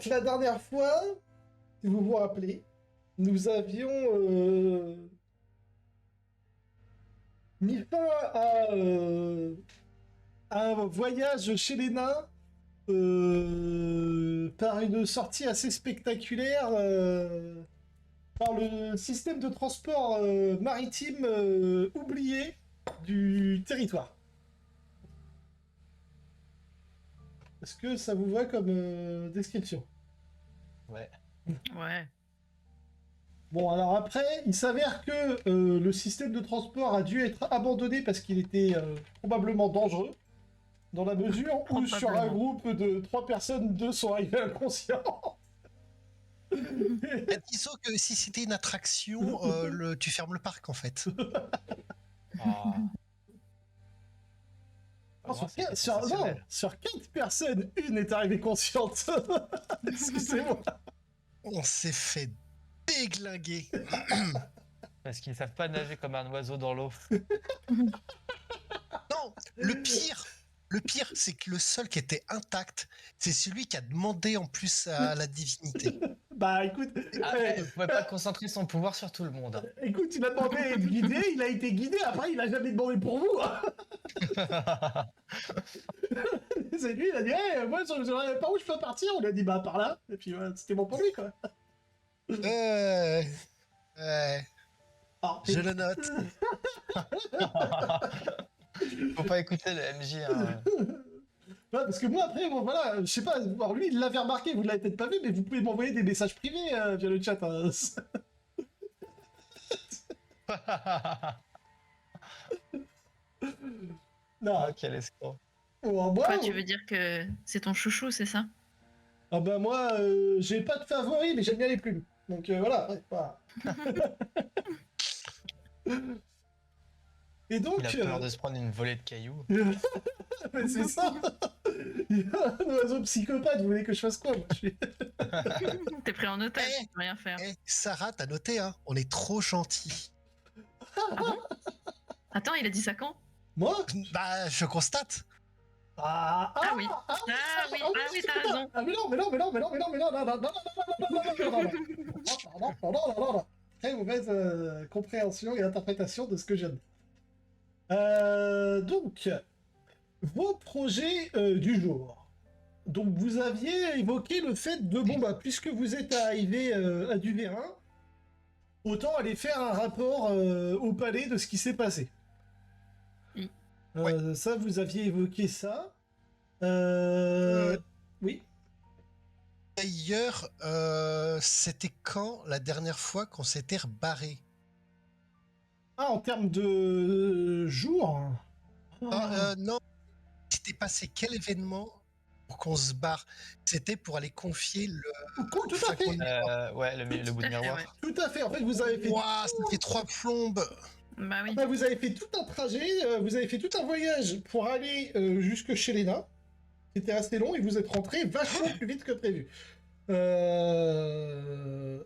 donc la dernière fois, si vous vous rappelez, nous avions mis fin à un voyage chez les nains par une sortie assez spectaculaire par le système de transport maritime oublié du territoire. Est-ce que ça vous va comme description? Ouais. Ouais. Bon, alors après, il s'avère que le système de transport a dû être abandonné parce qu'il était probablement dangereux, dans la mesure où sur un groupe de 3 personnes, 2 sont arrivés inconscients. Disons que si c'était une attraction, tu fermes le parc en fait. Ah. Non, Vraiment, sur, c'était sur, non, sensationnel. sur 4 personnes, une est arrivée consciente. Excusez-moi. On s'est fait déglinguer. Parce qu'ils ne savent pas nager comme un oiseau dans l'eau. Non, le pire, c'est que le seul qui était intact, c'est celui qui a demandé en plus à la divinité. Bah écoute, Après, il ne pouvait pas concentrer son pouvoir sur tout le monde. écoute, il a demandé à être guidé, il a été guidé, après il a jamais demandé pour vous. C'est lui, il a dit, hey, moi je ne pas où je peux partir, on lui a dit, bah par là, et puis voilà, c'était bon pour lui quoi. Alors, Je le note. Faut pas écouter le MJ. Hein. ouais, parce que moi après, bon voilà, je sais pas, alors lui il l'avait remarqué, vous l'avez peut-être pas vu, mais vous pouvez m'envoyer des messages privés via le chat. Hein. Non, Ah, quel escroc. moi, Quoi, tu veux dire que c'est ton chouchou, c'est ça? ah bah moi, j'ai pas de favori, mais j'aime bien les plumes. Donc voilà, ouais, voilà. Et donc, Il a peur de se prendre une volée de cailloux. mais c'est ça. Il y a un oiseau psychopathe, vous voulez que je fasse quoi moi, T'es pris en otage, Eh, tu peux rien faire. Sarah, t'as noté, hein, on est trop gentils. Attends, il a dit ça quand? Moi Bah, je constate. Ah oui. Ah oui, t'as raison. Ah mais non, non, non, non, non. Très mauvaise compréhension et interprétation de ce que je viens de dire. Donc, vos projets du jour. Donc, vous aviez évoqué le fait de, bon, bah, puisque vous êtes arrivé à Duverin, autant aller faire un rapport au palais de ce qui s'est passé. Oui. Ça, vous aviez évoqué ça. Oui. D'ailleurs, c'était quand la dernière fois qu'on s'était rebarré? Ah, en termes de jours. Non, c'était passé quel événement pour qu'on se barre? C'était pour aller confier le. Tout à fait. Ouais, le bout de miroir. Ouais. Tout à fait. En fait, vous avez fait. Ouah, ça fait 3 plombes. Bah oui. Enfin, vous avez fait tout un trajet, vous avez fait tout un voyage pour aller jusque chez les nains. C'était assez long et vous êtes rentré vachement plus vite que prévu.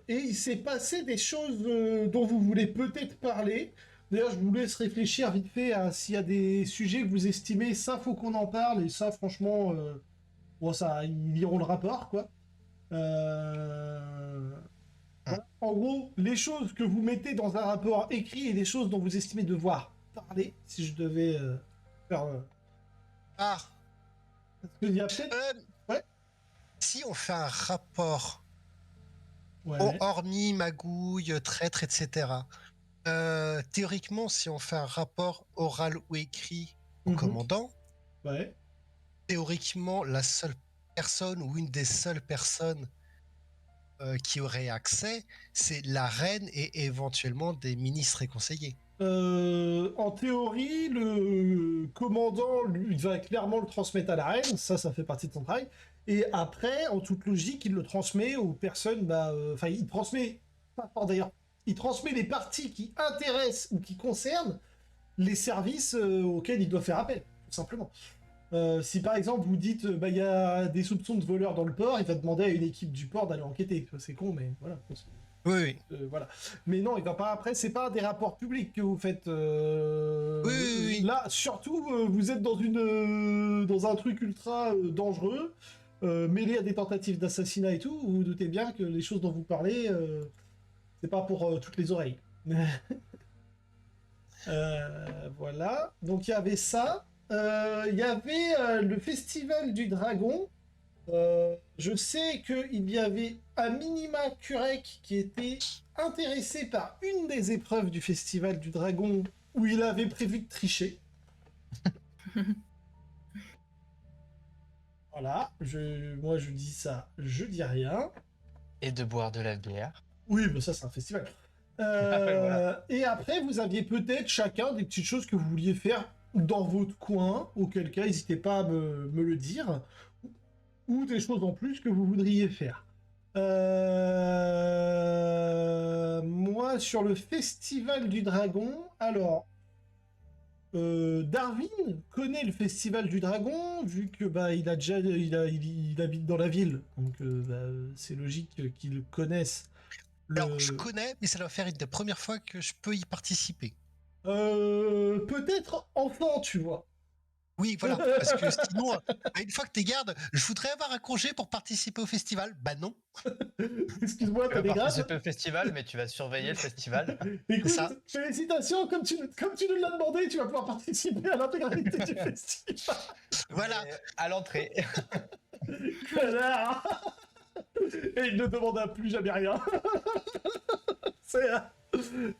Et il s'est passé des choses dont vous voulez peut-être parler. D'ailleurs, je vous laisse réfléchir vite fait à s'il y a des sujets que vous estimez, ça faut qu'on en parle, et ça, franchement, bon, ça, ils liront le rapport, quoi. Voilà. En gros, les choses que vous mettez dans un rapport écrit et les choses dont vous estimez devoir parler, si je devais faire... Ah, Parce qu'il y a peut-être... Ouais. Si on fait un rapport, Ouais. hormis magouille, traître, etc. Théoriquement, si on fait un rapport oral ou écrit au Mhm. commandant, Ouais. théoriquement, la seule personne ou une des seules personnes qui aurait accès, c'est la reine et éventuellement des ministres et conseillers. En théorie, le commandant, lui, il va clairement le transmettre à la reine, ça fait partie de son travail. Et après, en toute logique, il le transmet aux personnes, enfin, il transmet, pas fort d'ailleurs, il transmet les parties qui intéressent ou qui concernent les services auxquels il doit faire appel, tout simplement. Si par exemple vous dites, il y a des soupçons de voleurs dans le port, il va demander à une équipe du port d'aller enquêter. C'est con, mais voilà. Oui, Voilà. Mais non, il va pas. Après, c'est pas des rapports publics que vous faites. Oui. Là, surtout, vous êtes dans un truc ultra dangereux. mêlé à des tentatives d'assassinat et tout, vous vous doutez bien que les choses dont vous parlez, c'est pas pour toutes les oreilles. Voilà. Donc il y avait ça. Il y avait le Festival du Dragon. Je sais qu'il y avait à minima Kurek qui était intéressé par une des épreuves du Festival du Dragon où il avait prévu de tricher. Voilà, moi je dis ça, je dis rien. Et de boire de la bière. Oui, mais ça c'est un festival. Voilà. Et après, vous aviez peut-être chacun des petites choses que vous vouliez faire dans votre coin, auquel cas, n'hésitez pas à me le dire, ou des choses en plus que vous voudriez faire. Moi, sur le Festival du Dragon, alors, Darwin connaît le Festival du Dragon, vu que bah, il habite dans la ville, donc c'est logique qu'il connaisse. Alors, je connais, mais ça doit faire une des premières fois que je peux y participer. Peut-être enfant, tu vois. Oui, voilà, parce que sinon, une fois que t'es garde, je voudrais avoir un congé pour participer au festival. Bah non. Excuse-moi, Tu t'as vas des grades. participer au festival, mais tu vas surveiller le festival. Écoute, ça. félicitations, comme tu nous l'as demandé, tu vas pouvoir participer à l'intégralité du festival. Voilà. Mais à l'entrée. Connard. Et il ne demanda plus jamais rien. C'est...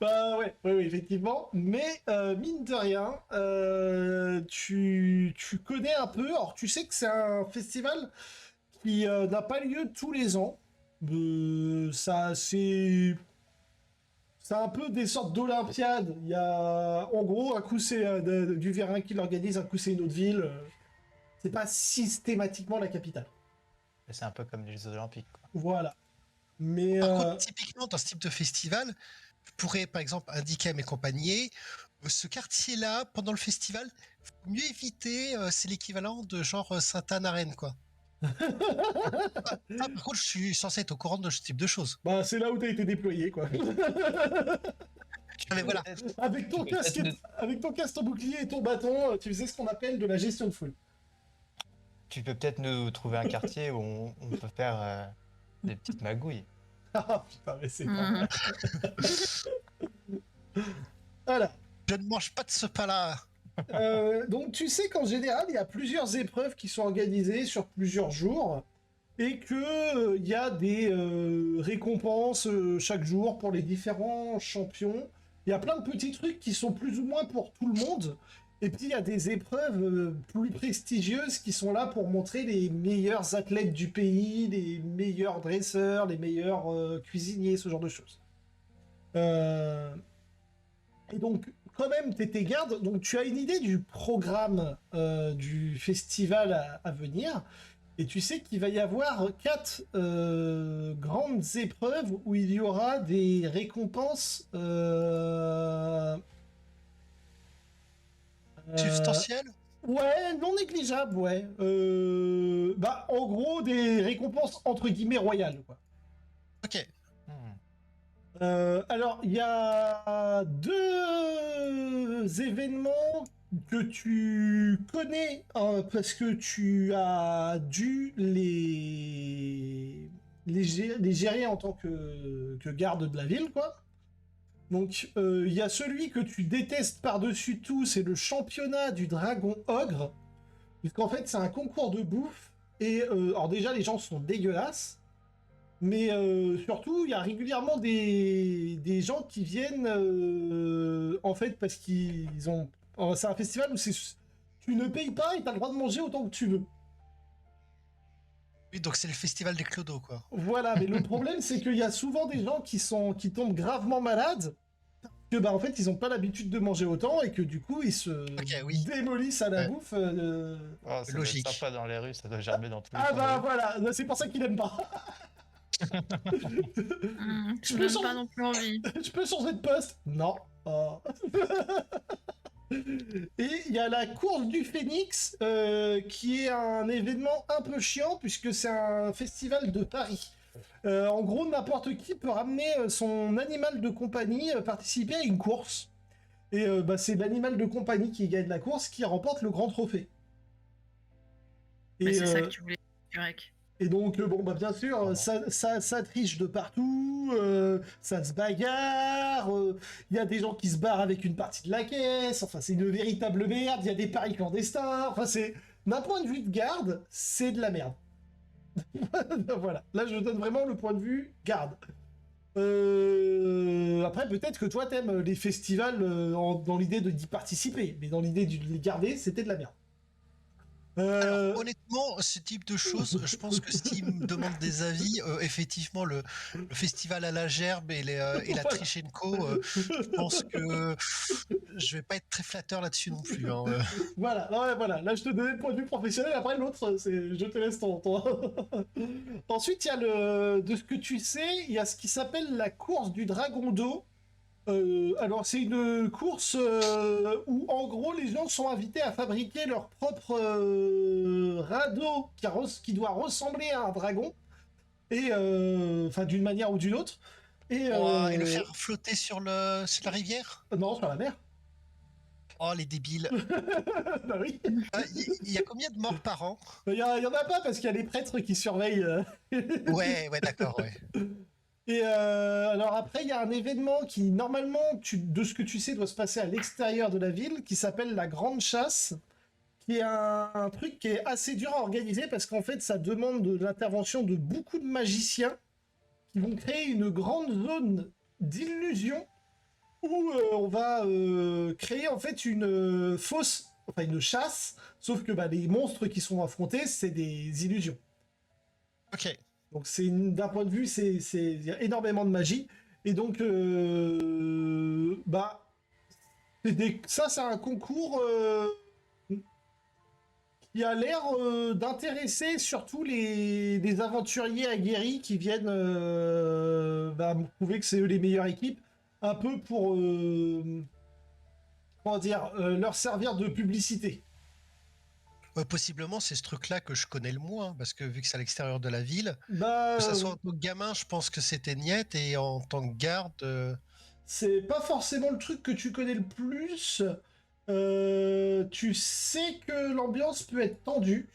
Bah ouais, oui, effectivement. Mais mine de rien, tu connais un peu. Alors tu sais que c'est un festival qui n'a pas lieu tous les ans. C'est un peu des sortes d'Olympiades. Il y a, en gros, un coup c'est du Vérin qui l'organise, un coup c'est une autre ville. C'est pas systématiquement la capitale. C'est un peu comme les Jeux Olympiques, quoi. Voilà. Mais Par contre, typiquement, dans ce type de festival, je pourrais, par exemple, indiquer à mes compagnies, ce quartier-là, pendant le festival, faut mieux éviter, c'est l'équivalent de genre Sainte-Anne-Arène, quoi. Par contre, je suis censé être au courant de ce type de choses. bah, c'est là où t'as été déployé, quoi. Mais voilà. Avec ton casque, avec ton casque, ton bouclier et ton bâton, tu faisais ce qu'on appelle de la gestion de foule. Tu peux peut-être nous trouver un quartier où on peut faire des petites magouilles. Ah putain, mais c'est pas Mhm. Voilà. Je ne mange pas de ce pas-là. Donc tu sais qu'en général, il y a plusieurs épreuves qui sont organisées sur plusieurs jours et que il y a des récompenses chaque jour pour les différents champions. Il y a plein de petits trucs qui sont plus ou moins pour tout le monde. Et puis il y a des épreuves plus prestigieuses qui sont là pour montrer les meilleurs athlètes du pays, les meilleurs dresseurs, les meilleurs cuisiniers, ce genre de choses. Et donc, quand même, t'étais garde, donc tu as une idée du programme du festival à venir, et tu sais qu'il va y avoir 4 grandes épreuves où il y aura des récompenses Substantiel. ouais, non négligeables, ouais. Bah, en gros, des récompenses entre guillemets royales, quoi. Ok. Alors, il y a 2 événements que tu connais parce que tu as dû les gérer en tant que garde de la ville, quoi. Donc, il y a celui que tu détestes par-dessus tout, c'est le championnat du dragon ogre. Puisqu'en fait, c'est un concours de bouffe. Et, alors déjà, les gens sont dégueulasses. Mais surtout, il y a régulièrement des gens qui viennent, en fait, parce qu'ils ont... c'est un festival où tu ne payes pas et tu as le droit de manger autant que tu veux. Oui, donc c'est le festival des clodos, quoi. Voilà, mais le problème, c'est qu'il y a souvent des gens qui tombent gravement malades, que bah en fait, ils n'ont pas l'habitude de manger autant et que du coup, ils se oui. démolissent à la Ouais. bouffe. Oh, ça doit Logique. être sympa dans les rues, ça doit gerber dans tous les Ah coins bah de rue. voilà, c'est pour ça qu'il aime pas. Je peux n'ai changer- pas non plus envie. Je peux changer de poste? Non. Oh. Et il y a la course du Phénix, qui est un événement un peu chiant puisque c'est un festival de Paris. En gros, n'importe qui peut ramener son animal de compagnie, participer à une course. Et bah, c'est l'animal de compagnie qui gagne la course qui remporte le grand trophée. Mais Et c'est ça que tu voulais, Kurek. Et donc, bon, bah bien sûr, Pardon. ça triche de partout, ça se bagarre, il y a des gens qui se barrent avec une partie de la caisse, enfin, c'est une véritable merde, il y a des paris clandestins, enfin, c'est... D'un point de vue de garde, c'est de la merde. Voilà, là, je donne vraiment le point de vue garde. Après, peut-être que toi, t'aimes les festivals dans l'idée d'y participer, mais dans l'idée de les garder, c'était de la merde. Alors, Euh, honnêtement, ce type de choses, je pense que s'il me demande des avis, effectivement, le festival à la gerbe et la voilà. Trichenko, je pense que je vais pas être très flatteur là-dessus non plus. Hein. Voilà, ouais, voilà. Là, je te donnais le point de vue professionnel. Après, l'autre, c'est, je te laisse ton... Ensuite, il y a de ce que tu sais, il y a ce qui s'appelle la course du dragon d'eau. Alors, c'est une course où, en gros, les gens sont invités à fabriquer leur propre radeau qui doit ressembler à un dragon, et enfin, d'une manière ou d'une autre. Et Et le faire flotter sur la rivière? non, sur la mer. Oh, les débiles. Bah oui. Il y a combien de morts par an? Il y en a pas parce qu'il y a les prêtres qui surveillent. Ouais, ouais, d'accord, ouais. Et alors après, il y a un événement qui, normalement, de ce que tu sais, doit se passer à l'extérieur de la ville, qui s'appelle la Grande Chasse, qui est un truc qui est assez dur à organiser parce qu'en fait, ça demande de l'intervention de beaucoup de magiciens qui vont créer une grande zone d'illusion où on va créer en fait une enfin une chasse, sauf que bah, les monstres qui sont affrontés, c'est des illusions. Ok. Donc d'un point de vue, il y a énormément de magie. Et donc, bah, ça, c'est un concours qui a l'air d'intéresser surtout les aventuriers aguerris qui viennent bah, prouver que c'est eux les meilleures équipes, un peu pour, comment dire, leur servir de publicité. Possiblement, c'est ce truc-là que je connais le moins, parce que vu que c'est à l'extérieur de la ville, Bah, que ça soit en tant que gamin, je pense que c'était niette, et en tant que garde, c'est pas forcément le truc que tu connais le plus. Tu sais que l'ambiance peut être tendue,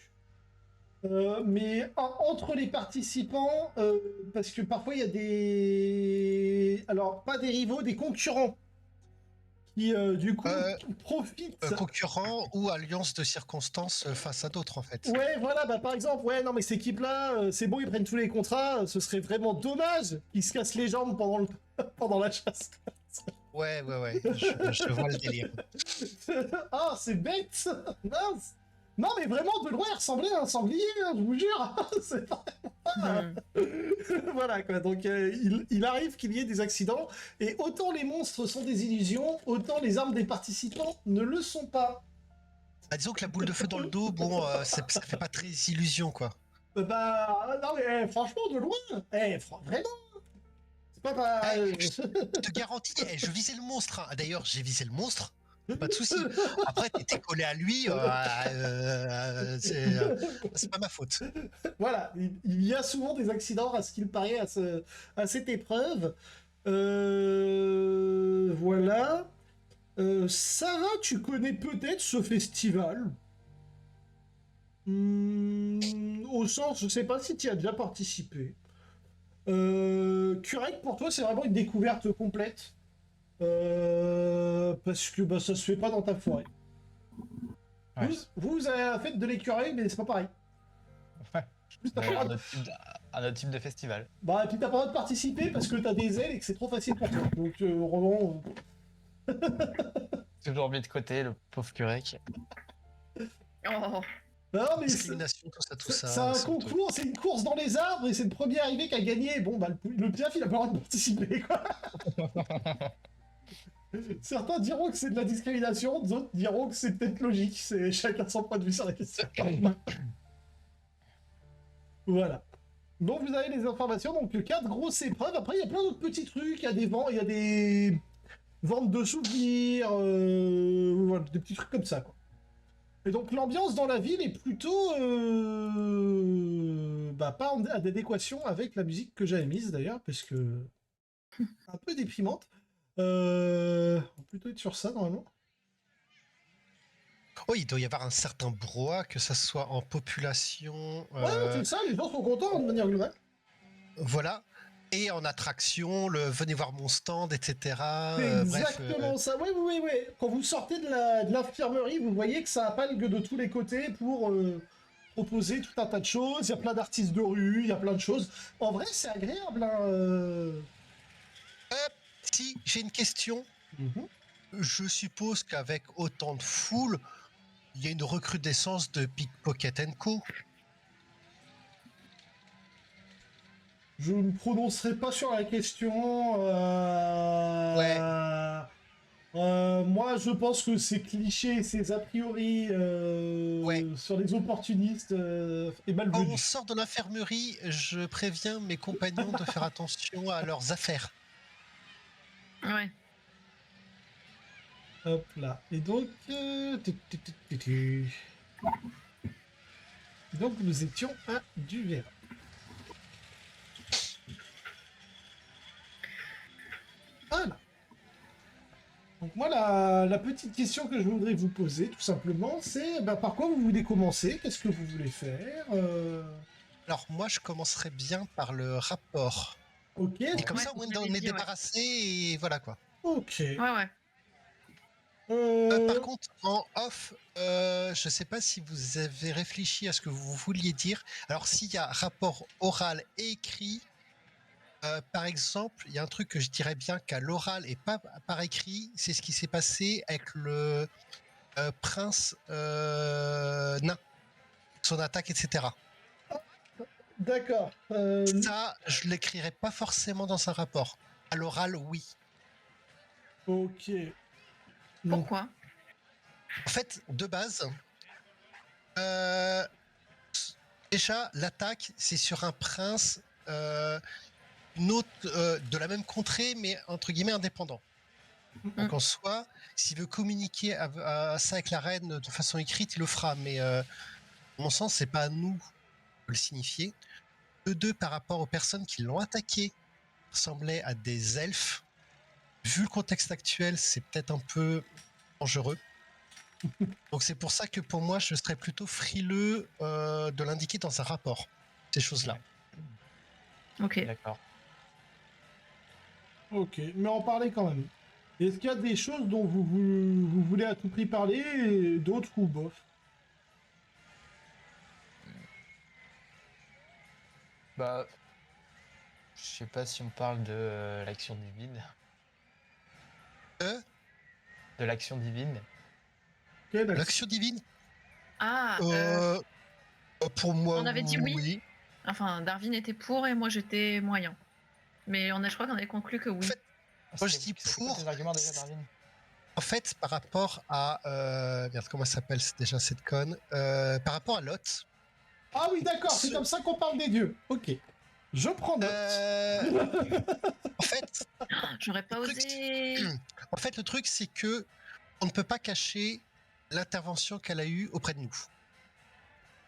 mais entre les participants, parce que parfois il y a des... Alors, pas des rivaux, des concurrents qui, du coup, euh, profitent. concurrent ou alliance de circonstances face à d'autres, en fait. Ouais, voilà, bah par exemple, ouais, non, mais cette équipe-là, c'est bon, ils prennent tous les contrats, ce serait vraiment dommage qu'ils se cassent les jambes pendant la chasse. Ouais, ouais, ouais, je vois le délire. Ah, c'est bête! Mince! Non, mais vraiment, de loin, il ressemblait à un sanglier, hein, je vous jure! C'est pas... Hmm. Voilà, quoi. Donc, il arrive qu'il y ait des accidents, et autant les monstres sont des illusions, autant les armes des participants ne le sont pas. Bah, disons que la boule de feu dans le dos, bon, ça fait pas très illusion, quoi. Bah, non, mais franchement, de loin! Vraiment! C'est pas... Je te garantis, je visais le monstre. Hein. D'ailleurs, j'ai visé le monstre. Pas de souci. Après, t'étais collé à lui, c'est pas ma faute. Voilà, il y a souvent des accidents à ce qu'il paraît à cette épreuve. Voilà. Sarah, tu connais peut-être ce festival. Au sens, je sais pas si tu y as déjà participé. Curec, pour toi, c'est vraiment une découverte complète. Parce que bah, ça se fait pas dans ta forêt. Ouais. Vous avez la fête de l'écureuil, mais c'est pas pareil. Ouais. Juste, t'as pas le Un droit de- autre un autre type de festival. Bah, et puis t'as pas le droit de participer parce que t'as des ailes et que c'est trop facile pour toi. Donc, vraiment. Toujours mis de côté, le pauvre Curec. Oh. Non, mais Discrimination, tout ça, tout c'est ça. un c'est un truc. concours, c'est une course dans les arbres et c'est le premier arrivé qui a gagné. Bon, bah, le piaf, il a pas le droit de participer, quoi. Certains diront que c'est de la discrimination, d'autres diront que c'est peut-être logique. C'est chacun son point de vue sur la question. Voilà. Donc vous avez les informations, donc 4 grosses épreuves. Après, il y a plein d'autres petits trucs. Il y a des vents, il y a des ventes de souvenirs, voilà, des petits trucs comme ça, quoi. Et donc l'ambiance dans la ville est plutôt bah, pas en adéquation avec la musique que j'avais mise d'ailleurs, parce que un peu déprimante. On va plutôt être sur ça normalement. Oh, il doit y avoir un certain brouhaha, que ça soit en population, Ouais, c'est ça, les gens sont contents de manière globale. voilà, et en attraction, le venez voir mon stand, etc. C'est Bref, exactement ça. Oui, oui, oui, oui. Quand vous sortez de l'infirmerie, vous voyez que ça appalgue de tous les côtés pour proposer tout un tas de choses. Il y a plein d'artistes de rue, il y a plein de choses. En vrai, c'est agréable. Hein, si j'ai une question, Mhm. je suppose qu'avec autant de foule, il y a une recrudescence de Pickpocket Co. Je ne me prononcerai pas sur la question. Ouais. Moi, je pense que ces clichés, ces a priori Ouais. sur les opportunistes est Quand on malvenu. sort de l'infirmerie, je préviens mes compagnons de faire attention à leurs affaires. Ouais. Hop là. Et donc, donc nous étions à Duvera. Voilà. Donc moi, la petite question que je voudrais vous poser, tout simplement, c'est bah, par quoi vous voulez commencer? Qu'est-ce que vous voulez faire Alors moi, je commencerai bien par le rapport. Ok. Et comme Ouais, ça, au moins, vous on m'avez est dit, ouais. débarrassé et voilà quoi. Ok. Ouais, ouais. Par contre, en off, je sais pas si vous avez réfléchi à ce que vous vouliez dire. Alors, s'il y a rapport oral et écrit, par exemple, il y a un truc que je dirais bien qu'à l'oral et pas par écrit, c'est ce qui s'est passé avec le prince nain, son attaque, etc. D'accord. Ça, je l'écrirais pas forcément dans un rapport. À l'oral, oui. Ok. Donc, Pourquoi? En fait, de base, euh, déjà, l'attaque, c'est sur un prince, une autre, de la même contrée, mais entre guillemets indépendant. Donc en soi, s'il veut communiquer à ça avec la reine de façon écrite, il le fera. Mais à mon sens, c'est pas à nous de le signifier. De deux, par rapport aux personnes qui l'ont attaqué, ressemblaient à des elfes. Vu le contexte actuel, c'est peut-être un peu dangereux. Donc c'est pour ça que pour moi, je serais plutôt frileux de l'indiquer dans un rapport, ces choses-là. Ok. D'accord. ok. Mais en parler quand même. Est-ce qu'il y a des choses dont vous voulez à tout prix parler et d'autres ou bof? Bah, je sais pas si on parle de l'action divine. Euh, De l'action divine. Ok, d'accord. L'action divine, Ah, pour moi, on avait dit oui. oui. Enfin, Darwin était pour et moi j'étais moyen. Mais je crois qu'on avait conclu que En oui. fait, moi je C'était dis c'était quoi tes pour. arguments déjà, Darwin? En fait, par rapport à. Merde, comment ça s'appelle déjà cette conne par rapport à Lot. Ah oui, d'accord, c'est ce- comme ça qu'on parle des dieux. Ok. Je prends note. en fait, J'aurais le pas truc, osé. en fait, le truc, c'est que on ne peut pas cacher l'intervention qu'elle a eue auprès de nous.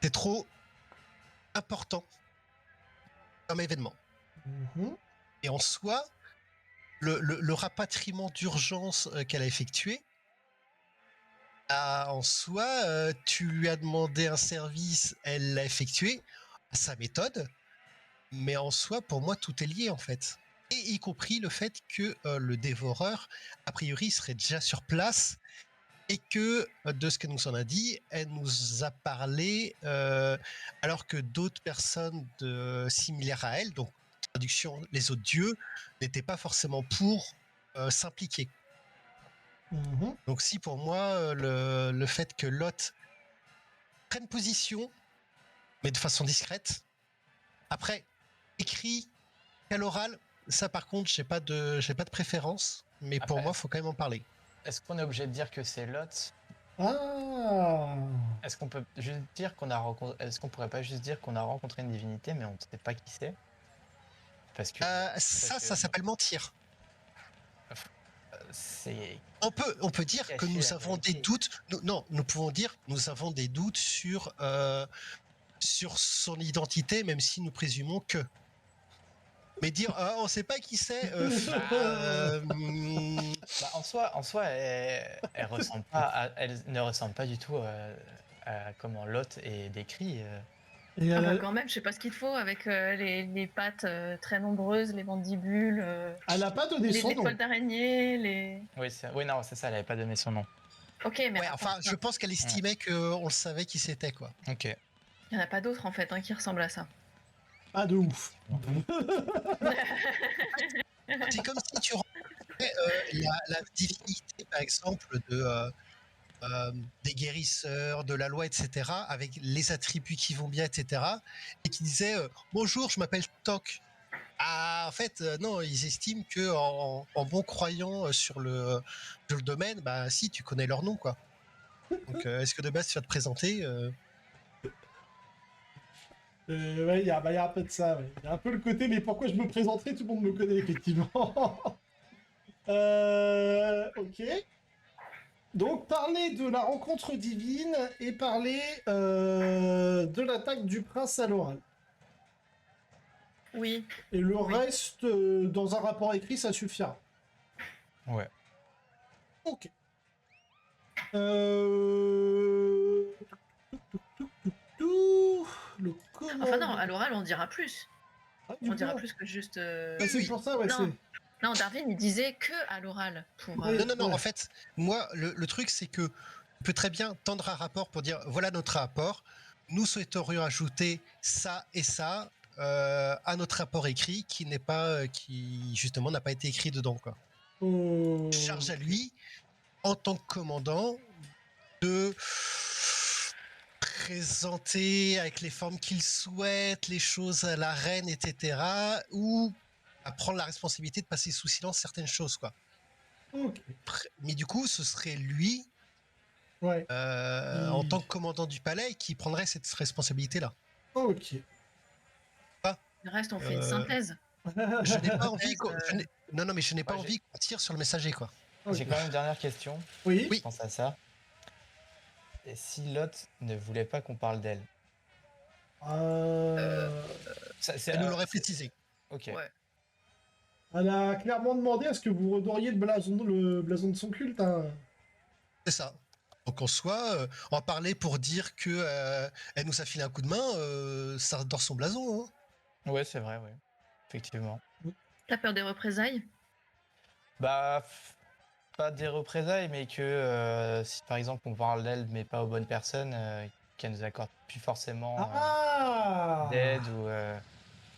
C'est trop important comme événement. Mhm. Et en soi, le rapatriement d'urgence qu'elle a effectué, en soi, tu lui as demandé un service, elle l'a effectué à sa méthode, mais en soi, pour moi, tout est lié en fait. Et y compris le fait que le dévoreur, a priori, serait déjà sur place et que, de ce qu'elle nous en a dit, elle nous a parlé alors que d'autres personnes similaires à elle, donc traduction, les autres dieux, n'étaient pas forcément pour s'impliquer. Mhm. Donc si pour moi, le fait que Lot prenne position, mais de façon discrète, après, écrit qu'à l'oral, ça par contre, j'ai pas de préférence, mais pour Après, moi, faut quand même en parler. est-ce qu'on est obligé de dire que c'est Lot? Ah. Est-ce qu'on peut juste dire qu'on a rencontré... Est-ce qu'on pourrait pas juste dire qu'on a rencontré une divinité, mais on ne sait pas qui c'est? Parce que... Ça parce que s'appelle mentir. c'est On peut dire que cacher nous la avons des vérité. doutes. Non, nous pouvons dire nous avons des doutes sur son identité, même si nous présumons que. Mais dire on sait pas qui c'est. Bah, en soi, elle ressemble pas elle ne ressemble pas du tout à comment Lot est décrit. Et Ah elle bah a, quand même, je sais pas ce qu'il te faut avec les pattes très nombreuses, les mandibules, elle a pas donné les son nom. toiles d'araignée, les... Oui, non, c'est ça, elle avait pas donné son nom. Ok, mais Ouais, à enfin, part ça, je pense qu'elle estimait qu'on le savait qui c'était, quoi. Ok. il y en a pas d'autres en fait hein, qui ressemblent à ça. Ah, de ouf. C'est comme si tu rencontrais la divinité, par exemple, des guérisseurs, de la loi, etc., avec les attributs qui vont bien, etc., et qui disait bonjour, je m'appelle Toc. Ah, en fait, non, ils estiment que en bon croyant sur le domaine, bah si, tu connais leur nom, quoi. Donc, est-ce que de base tu vas te présenter Ouais, y a un peu de ça, ouais. Il y a un peu le côté, mais pourquoi je me présenterai, tout le monde me connaît, effectivement. Ok. Donc, parler de la rencontre divine et parler de l'attaque du prince à l'oral. Oui, Et le Oui. reste, dans un rapport écrit, ça suffira. Ouais. Ok. Tout. Le enfin non, commandement. à l'oral on dira plus. Ah, du On dira coup, plus que juste... bah, c'est Oui. pour ça, ouais, Non. c'est... Non, Darwin il disait que à l'oral pour... Oui. Non, Ouais. en fait, moi, le truc, c'est que on peut très bien tendre un rapport pour dire voilà notre rapport. Nous souhaiterions ajouter ça et ça à notre rapport écrit qui n'est pas, qui justement n'a pas été écrit dedans, quoi. Oh. Charge à lui, en tant que commandant, de présenter avec les formes qu'il souhaite les choses à la reine, etc. Ou à prendre la responsabilité de passer sous silence certaines choses, quoi. Ok. Mais du coup, ce serait lui Ouais. en tant que commandant du palais qui prendrait cette responsabilité-là. Ok. Le reste on fait une Euh, synthèse. Je n'ai pas envie. Synthèse, Non, mais je n'ai pas Ouais, envie qu'on tire sur le messager, quoi. J'ai Ok. quand même une dernière question. Oui. Je Oui. pense à ça. Et si Lot ne voulait pas qu'on parle d'elle? Euh, Elle nous l'aurait précisé. Ok. Ouais. Elle a clairement demandé à ce que vous redoriez le blason de son culte. Hein. C'est ça. Donc en soi, en parler pour dire que elle nous a filé un coup de main, ça redore son blason. Hein. Ouais, c'est vrai, ouais. Effectivement. T'as peur des représailles? Bah, pas des représailles, mais que si par exemple on parle d'elle, mais pas aux bonnes personnes, qu'elle nous accorde plus forcément Ah. d'aide ou.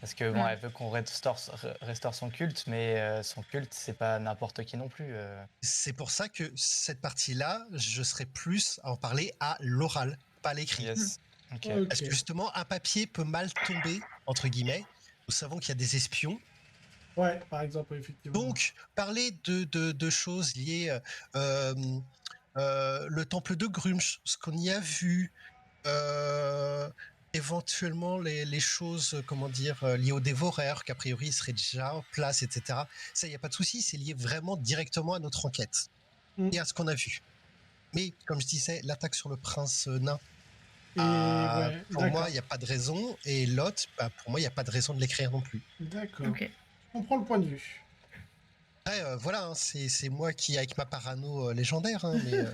Parce que bon, elle veut qu'on restaure son culte, mais son culte, c'est pas n'importe qui non plus. C'est pour ça que cette partie-là, je serais plus à en parler à l'oral, pas à l'écrit. Yes. Ok. Ok. Parce que justement, un papier peut mal tomber, entre guillemets. Nous savons qu'il y a des espions. Ouais, par exemple, effectivement. Donc, parler de choses liées, euh, le temple de Grumsh, ce qu'on y a vu, éventuellement les choses, comment dire, liées aux dévoreurs, qu'a priori seraient déjà en place, etc. Ça, il n'y a pas de souci, c'est lié vraiment directement à notre enquête et à ce qu'on a vu. Mais, comme je disais, l'attaque sur le prince nain, Et ouais, pour d'accord. moi, il n'y a pas de raison. Et Lot, bah, pour moi, il n'y a pas de raison de l'écrire non plus. D'accord. Ok. Je comprends le point de vue. Après, voilà, hein, c'est moi qui, avec ma parano légendaire, hein, mais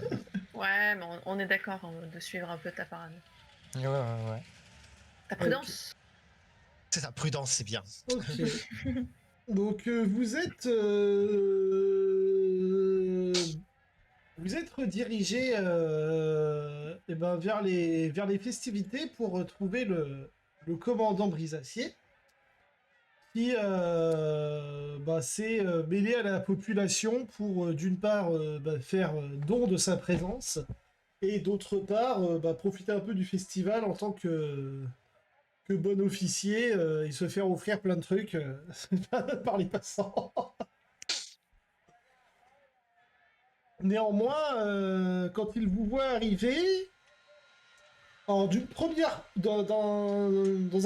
Ouais, mais on est d'accord de suivre un peu ta parano. Ouais. Ta prudence. c'est ça, prudence, c'est bien. Ok. Donc vous êtes redirigé eh ben, vers les festivités pour retrouver le commandant Brisacier qui bah, s'est mêlé à la population pour d'une part bah, faire don de sa présence et d'autre part bah, profiter un peu du festival en tant que bon officier et se faire offrir plein de trucs par les passants. Néanmoins, quand il vous voit arriver, dans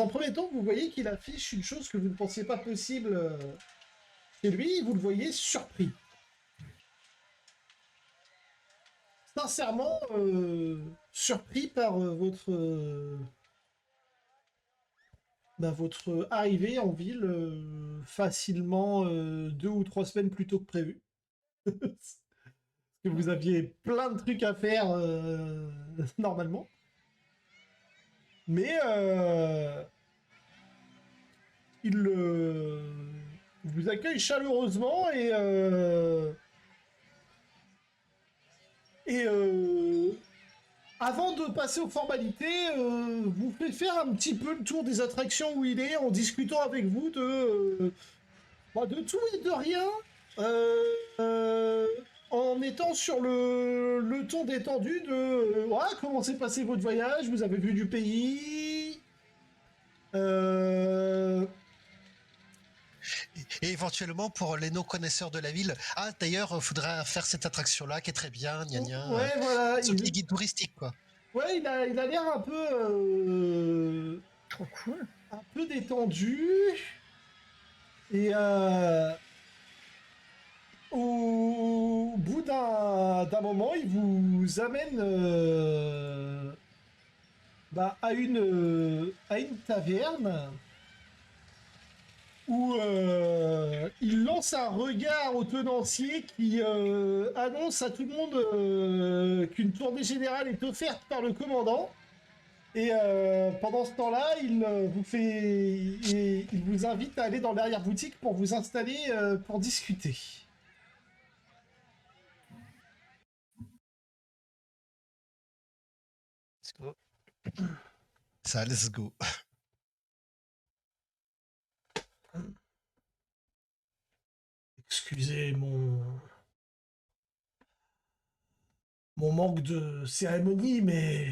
un premier temps, vous voyez qu'il affiche une chose que vous ne pensiez pas possible chez lui, vous le voyez surpris. Sincèrement, surpris par votre arrivée en ville. facilement 2 ou 3 semaines plus tôt que prévu. Parce que vous aviez plein de trucs à faire normalement. Mais il vous accueille chaleureusement et avant de passer aux formalités, vous fait faire un petit peu le tour des attractions où il est en discutant avec vous de tout et de rien. En étant sur le ton détendu de comment s'est passé votre voyage, vous avez vu du pays. Et éventuellement, pour les non-connaisseurs de la ville, d'ailleurs, faudra faire cette attraction-là qui est très bien, gna gna. Ouais, voilà. Ce petit guide touristique, quoi. Ouais, il a l'air un Trop cool. peu détendu. Et au bout d'un moment, il vous amène à une taverne où il lance un regard au tenancier qui annonce à tout le monde qu'une tournée générale est offerte par le commandant. Et pendant ce temps-là, il vous invite à aller dans l'arrière-boutique pour vous installer pour discuter. Let's go. Ça, let's go. Excusez mon manque de cérémonie, mais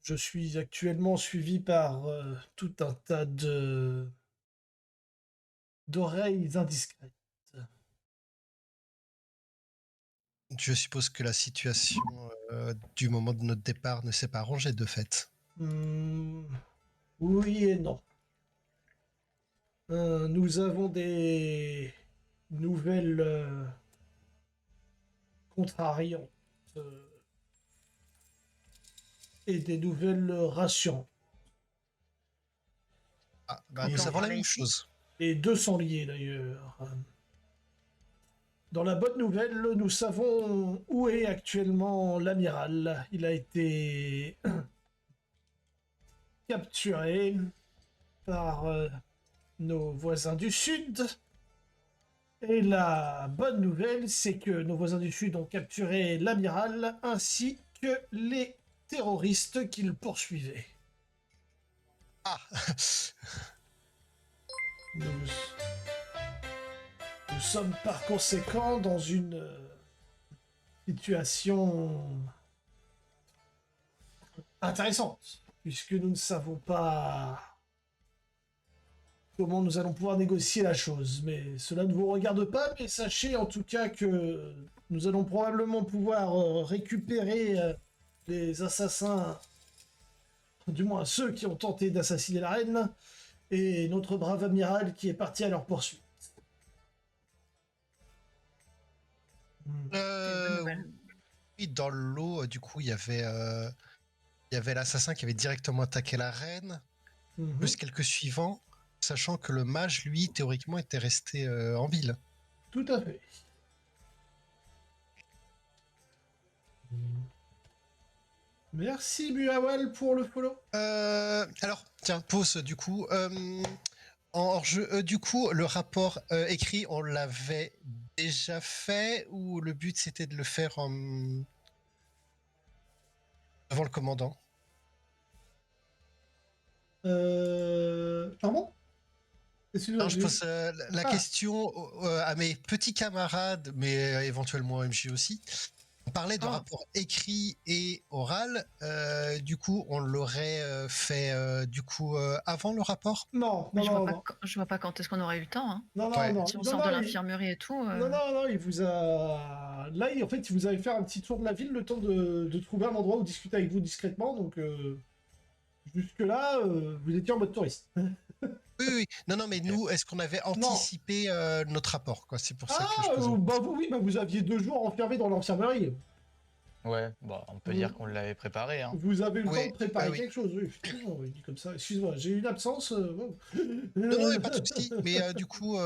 je suis actuellement suivi par tout un tas d'oreilles indiscrètes. Je suppose que la situation du moment de notre départ ne s'est pas arrangée de fait. Oui et non. Nous avons des nouvelles contrariantes et des nouvelles rassurantes. Nous avons la même chose. Les deux sont liés d'ailleurs. Dans la bonne nouvelle, nous savons où est actuellement l'amiral. Il a été capturé par nos voisins du Sud. Et la bonne nouvelle, c'est que nos voisins du Sud ont capturé l'amiral ainsi que les terroristes qui le poursuivaient. Ah Nous sommes par conséquent dans une situation intéressante, puisque nous ne savons pas comment nous allons pouvoir négocier la chose. Mais cela ne vous regarde pas, mais sachez en tout cas que nous allons probablement pouvoir récupérer les assassins, du moins ceux qui ont tenté d'assassiner la reine, et notre brave amiral qui est parti à leur poursuite. Oui, dans le lot, du coup, il y avait l'assassin qui avait directement attaqué la reine, plus quelques suivants, sachant que le mage, lui, théoriquement, était resté en ville. Tout à fait. Merci Muawal pour le follow. Alors, tiens, pause du coup. En hors-jeu, du coup, le rapport écrit, on l'avait déjà fait ou le but c'était de le faire devant le commandant? Pardon? Non, je pose la question à mes petits camarades, mais éventuellement MJ aussi. On parlait de rapport écrit et oral. Du coup, on l'aurait fait avant le rapport? Non, Mais non. Je vois pas quand est-ce qu'on aurait eu le temps. Hein. Non. Si on sort de l'infirmerie et tout. Non, il vous a. Là, en fait, il vous avait fait un petit tour de la ville, le temps de trouver un endroit où discuter avec vous discrètement. Donc, jusque-là, vous étiez en mode touriste. Oui. Non, mais nous, est-ce qu'on avait anticipé notre rapport, quoi? C'est pour ça que je pose. Oui, vous aviez 2 jours enfermés dans l'infirmerie. Ouais, bon, on peut Vous, dire qu'on l'avait préparé, hein. vous avez eu le temps Oui, de préparer ah oui. quelque chose, oui, effectivement, oui, dit comme ça. Excuse-moi, j'ai eu une absence. Bon. Non, non, pas de souci. Mais du coup,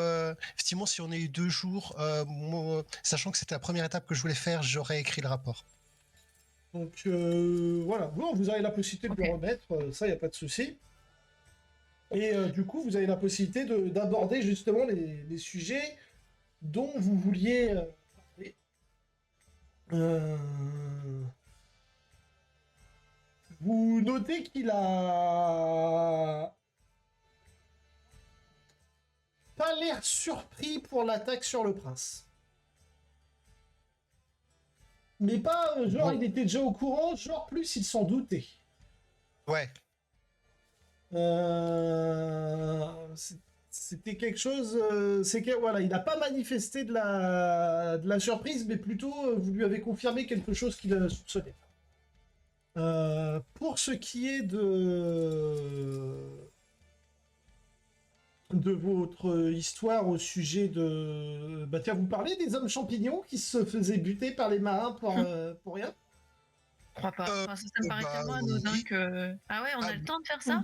effectivement, si on a eu 2 jours, sachant que c'était la première étape que je voulais faire, j'aurais écrit le rapport. Donc voilà, bon, vous avez la possibilité de Ok. le remettre, ça, il n'y a pas de souci. Et du coup, vous avez la possibilité d'aborder justement les sujets dont vous vouliez parler. Euh, Vous notez qu'il a pas l'air surpris pour l'attaque sur le prince. Mais pas genre Bon, il était déjà au courant, genre plus il s'en doutait. ouais, C'était quelque chose, c'est que voilà, il n'a pas manifesté de la surprise, mais plutôt vous lui avez confirmé quelque chose qu'il soupçonnait. Pour ce qui est de votre histoire au sujet de... Bah tiens, vous parlez des hommes champignons qui se faisaient buter par les marins pour rien. Je crois pas. Enfin, ça me paraît bah tellement anodin oui. que. Ah ouais, on Ah, a le temps de faire ça?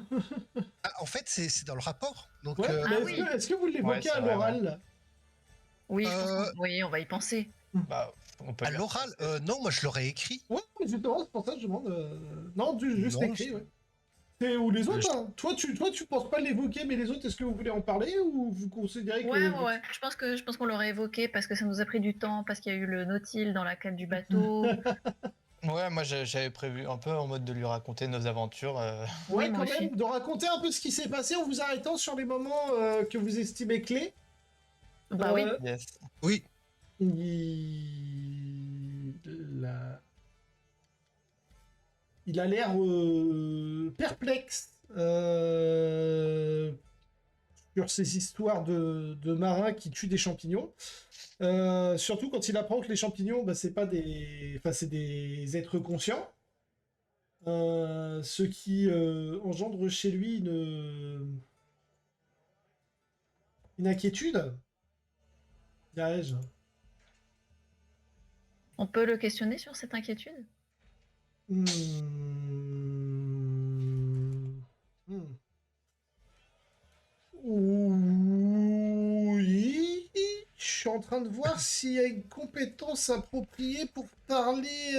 en fait, c'est dans le rapport. Donc, Ouais, mais Ah oui. est-ce que vous Ouais, l'évoquez c'est à vrai, ouais. l'oral? Oui, je pense qu'on euh, oui, on va y penser. Bah, on peut à lui l'oral, repenser. non, moi je l'aurais écrit. Ouais, mais justement, c'est pour ça que je demande. Non, juste Non, écrit, ouais. Ou les autres, je- hein. Toi, tu penses pas l'évoquer, mais les autres, est-ce que vous voulez en parler ou vous considérez Ouais, que... ouais, ouais. Je pense qu'on l'aurait évoqué parce que ça nous a pris du temps, parce qu'il y a eu le Nautile dans la cale du bateau. Ouais, moi j'avais prévu un peu en mode de lui raconter nos aventures. Oui, Ouais, moi quand aussi. même, de raconter un peu ce qui s'est passé en vous arrêtant sur les moments que vous estimez clés. Bah oui. Euh, Yes. Oui, il a, il a l'air perplexe sur ces histoires de marins qui tuent des champignons. Surtout quand il apprend que les champignons, bah, c'est pas des, enfin, c'est des êtres conscients, ce qui engendre chez lui une inquiétude, dirais-je. On peut le questionner sur cette inquiétude? Hmm. Hmm. Oui, je suis en train de voir s'il y a une compétence appropriée pour parler.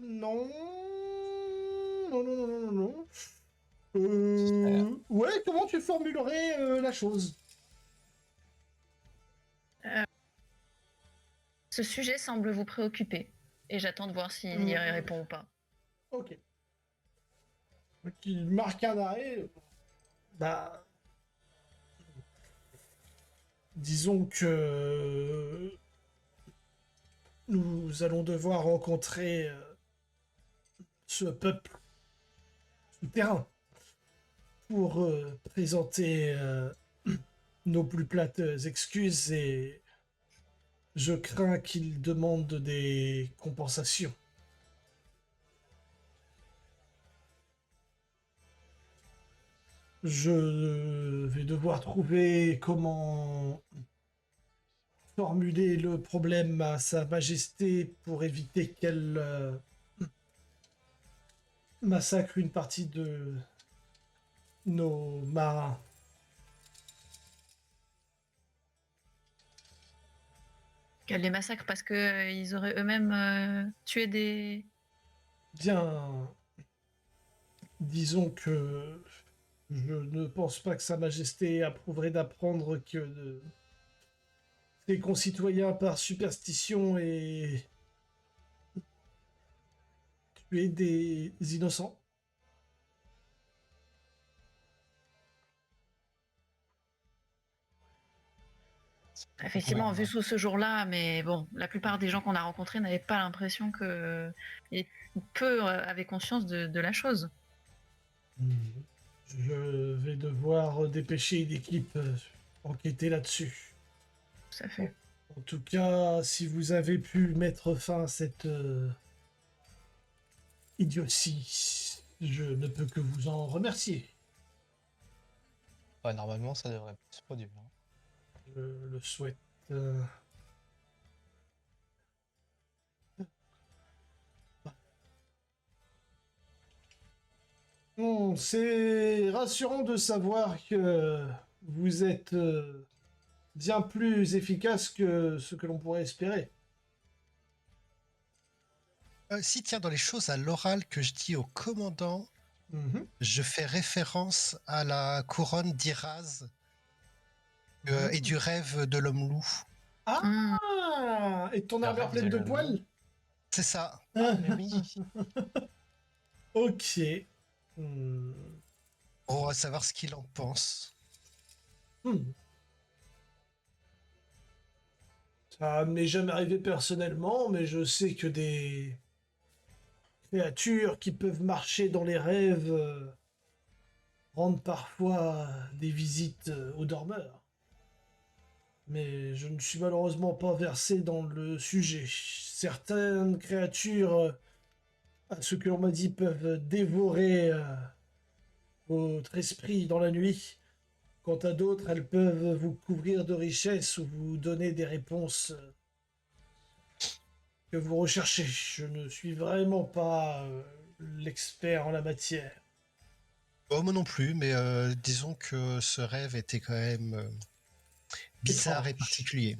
Non. Non, non, non, non, non, non. Ouais, comment tu formulerais la chose? Ce sujet semble vous préoccuper et j'attends de voir s'il y Hmm. répond ou pas. Ok. Donc, il marque un arrêt. Bah, disons que nous allons devoir rencontrer ce peuple souterrain pour présenter nos plus plates excuses et je crains qu'ils demandent des compensations. Je vais devoir trouver comment formuler le problème à Sa Majesté pour éviter qu'elle massacre une partie de nos marins. Qu'elle les massacre parce que ils auraient eux-mêmes tué des. Bien, disons que je ne pense pas que Sa Majesté approuverait d'apprendre que ses concitoyens, par superstition, aient tué des innocents. Effectivement, vu sous ce jour-là, mais bon, la plupart des gens qu'on a rencontrés n'avaient pas l'impression que. Et peu avaient conscience de la chose. Je vais devoir dépêcher une équipe enquêter là-dessus. Tout à fait. En tout cas, si vous avez pu mettre fin à cette idiotie, je ne peux que vous en remercier. Ouais, normalement, ça devrait pas se produire, hein. Je le souhaite. C'est rassurant de savoir que vous êtes bien plus efficace que ce que l'on pourrait espérer. Si, tiens, dans les choses à l'oral que je dis au commandant, Mhm, je fais référence à la couronne d'Iraz et du rêve de l'homme-loup. Hmm. Ah, et ton Le armure rêve pleine de de l'homme poils? C'est ça. Ah, mais oui. Ok. Hmm. On va savoir ce qu'il en pense. Hmm. Ça m'est jamais arrivé personnellement, mais je sais que des créatures qui peuvent marcher dans les rêves rendent parfois des visites aux dormeurs. Mais je ne suis malheureusement pas versé dans le sujet. Certaines créatures, à ce que l'on m'a dit, peuvent dévorer votre esprit dans la nuit. Quant à d'autres, elles peuvent vous couvrir de richesses ou vous donner des réponses que vous recherchez. Je ne suis vraiment pas l'expert en la matière. Oh, moi non plus, mais disons que ce rêve était quand même bizarre et Étrange. particulier.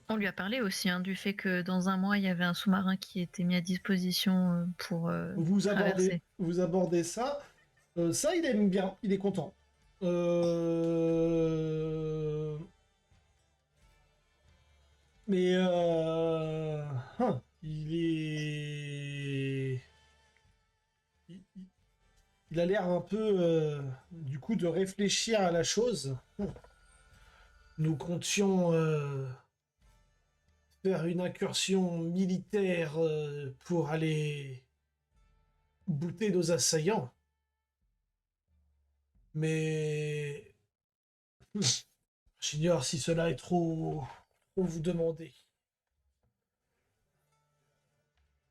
On lui a parlé aussi du fait que dans un mois, il y avait un sous-marin qui était mis à disposition pour traverser. Vous abordez ça. Ça, il aime bien, il est content. Euh, Mais il est. Il a l'air un peu, du coup, de réfléchir à la chose. Nous comptions faire une incursion militaire pour aller bouter nos assaillants. Mais j'ignore si cela est trop vous demander.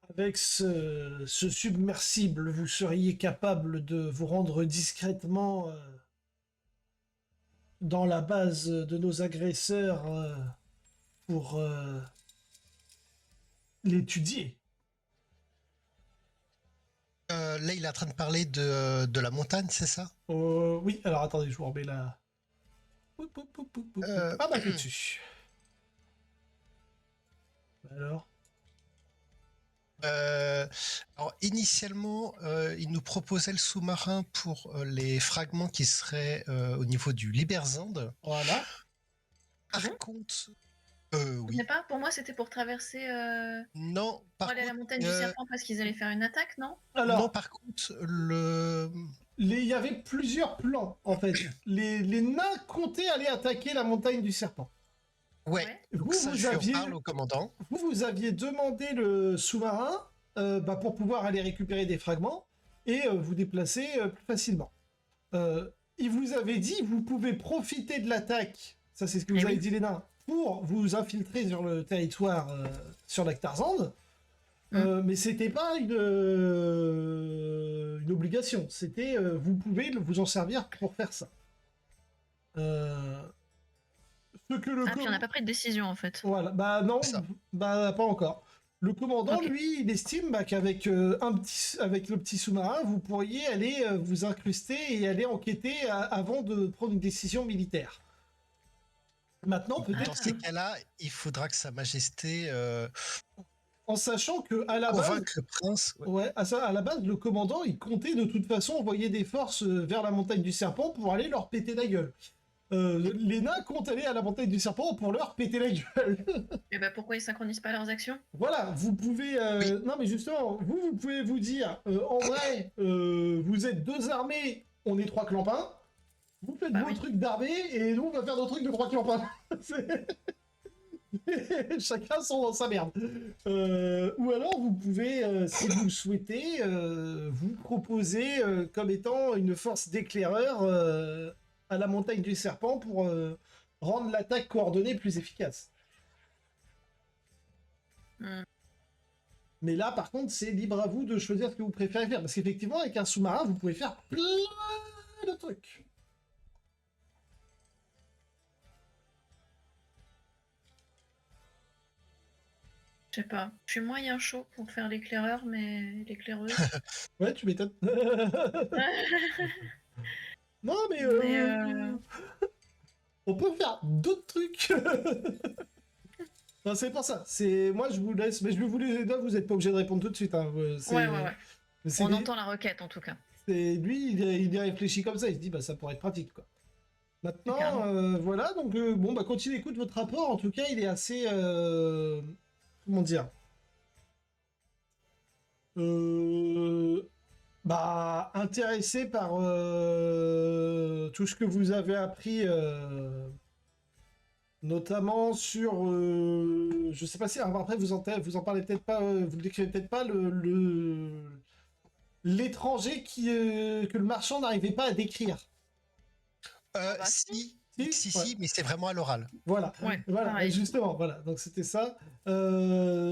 Avec ce submersible, vous seriez capable de vous rendre discrètement dans la base de nos agresseurs pour l'étudier. Là, il est en train de parler de la montagne, c'est ça? Oui, alors attendez, je vous remets la... Poup, poup, poup, poup, poup, poup. Ah bah, dessus. Alors, Euh, alors, initialement, il nous proposait le sous-marin pour les fragments qui seraient au niveau du Liberzand. voilà. Ah Par bon? contre, Je oui. sais pas, pour moi, c'était pour traverser, Non, pour par aller à la contre, montagne du serpent parce qu'ils allaient faire une attaque, non? non, Alors, par contre, le. il y avait plusieurs plans, en fait. Les nains comptaient aller attaquer la montagne du serpent. Ouais, Ouais. donc ça, je lui en parle au commandant. Vous aviez demandé le sous-marin pour pouvoir aller récupérer des fragments et vous déplacer plus facilement. Il vous avait dit, vous pouvez profiter de l'attaque, ça c'est ce que vous Eh avez oui. dit les nains, pour vous infiltrer sur le territoire sur l'Actarzand. Mais c'était pas une obligation, c'était vous pouvez vous en servir pour faire ça. Ce que le Ah, puis on n'a pas pris de décision en fait. Voilà, bah non, C'est ça. bah pas encore. Le commandant, Ok. lui, il estime qu'avec avec le petit sous-marin, vous pourriez aller vous incruster et aller enquêter avant de prendre une décision militaire. Maintenant, Dans peut-être ces que, cas-là, il faudra que Sa Majesté en sachant que à la base, convainque le prince. Ouais. ouais, à la base, le commandant, il comptait de toute façon envoyer des forces vers la montagne du Serpent pour aller leur péter la gueule. Les nains comptent aller à la montagne du Serpent pour leur péter la gueule. Et bah pourquoi ils synchronisent pas leurs actions? Voilà, vous pouvez. Oui. Non, mais justement, vous pouvez vous dire, en vrai, vous êtes deux armées, on est trois clampins. Vous faites Bah vos oui. trucs d'armée et nous on va faire nos trucs de trois clampins. Chacun sa merde. Ou alors vous pouvez, si vous le souhaitez, vous proposer comme étant une force d'éclaireur à la montagne du serpent pour rendre l'attaque coordonnée plus efficace. Hmm. Mais là, par contre, c'est libre à vous de choisir ce que vous préférez faire. Parce qu'effectivement, avec un sous-marin, vous pouvez faire plein de trucs. Je sais pas. Je suis moyen chaud pour faire l'éclaireur, mais l'éclaireuse. Ouais, tu m'étonnes. Non, mais Mais on peut faire d'autres trucs. Non, c'est pour ça. C'est moi, je vous laisse, mais je vais vous les aider. Vous n'êtes pas obligé de répondre tout de suite. Hein. ouais. C'est On entend la requête en tout cas. lui, il y réfléchi comme ça. Il se dit, bah, ça pourrait être pratique, quoi. Maintenant, Carrément. voilà. Donc, bon, bah, continuez, écoute votre rapport. En tout cas, il est assez, comment dire, euh, bah, intéressé par tout ce que vous avez appris. Notamment sur, je sais pas si après vous en parlez peut-être pas, vous le décrivez peut-être pas l'étranger que le marchand n'arrivait pas à décrire. Ah bah, Si, Si, si, ouais. si, mais c'est vraiment à l'oral. Voilà, Ouais, voilà, pareil. justement, voilà. Donc c'était ça.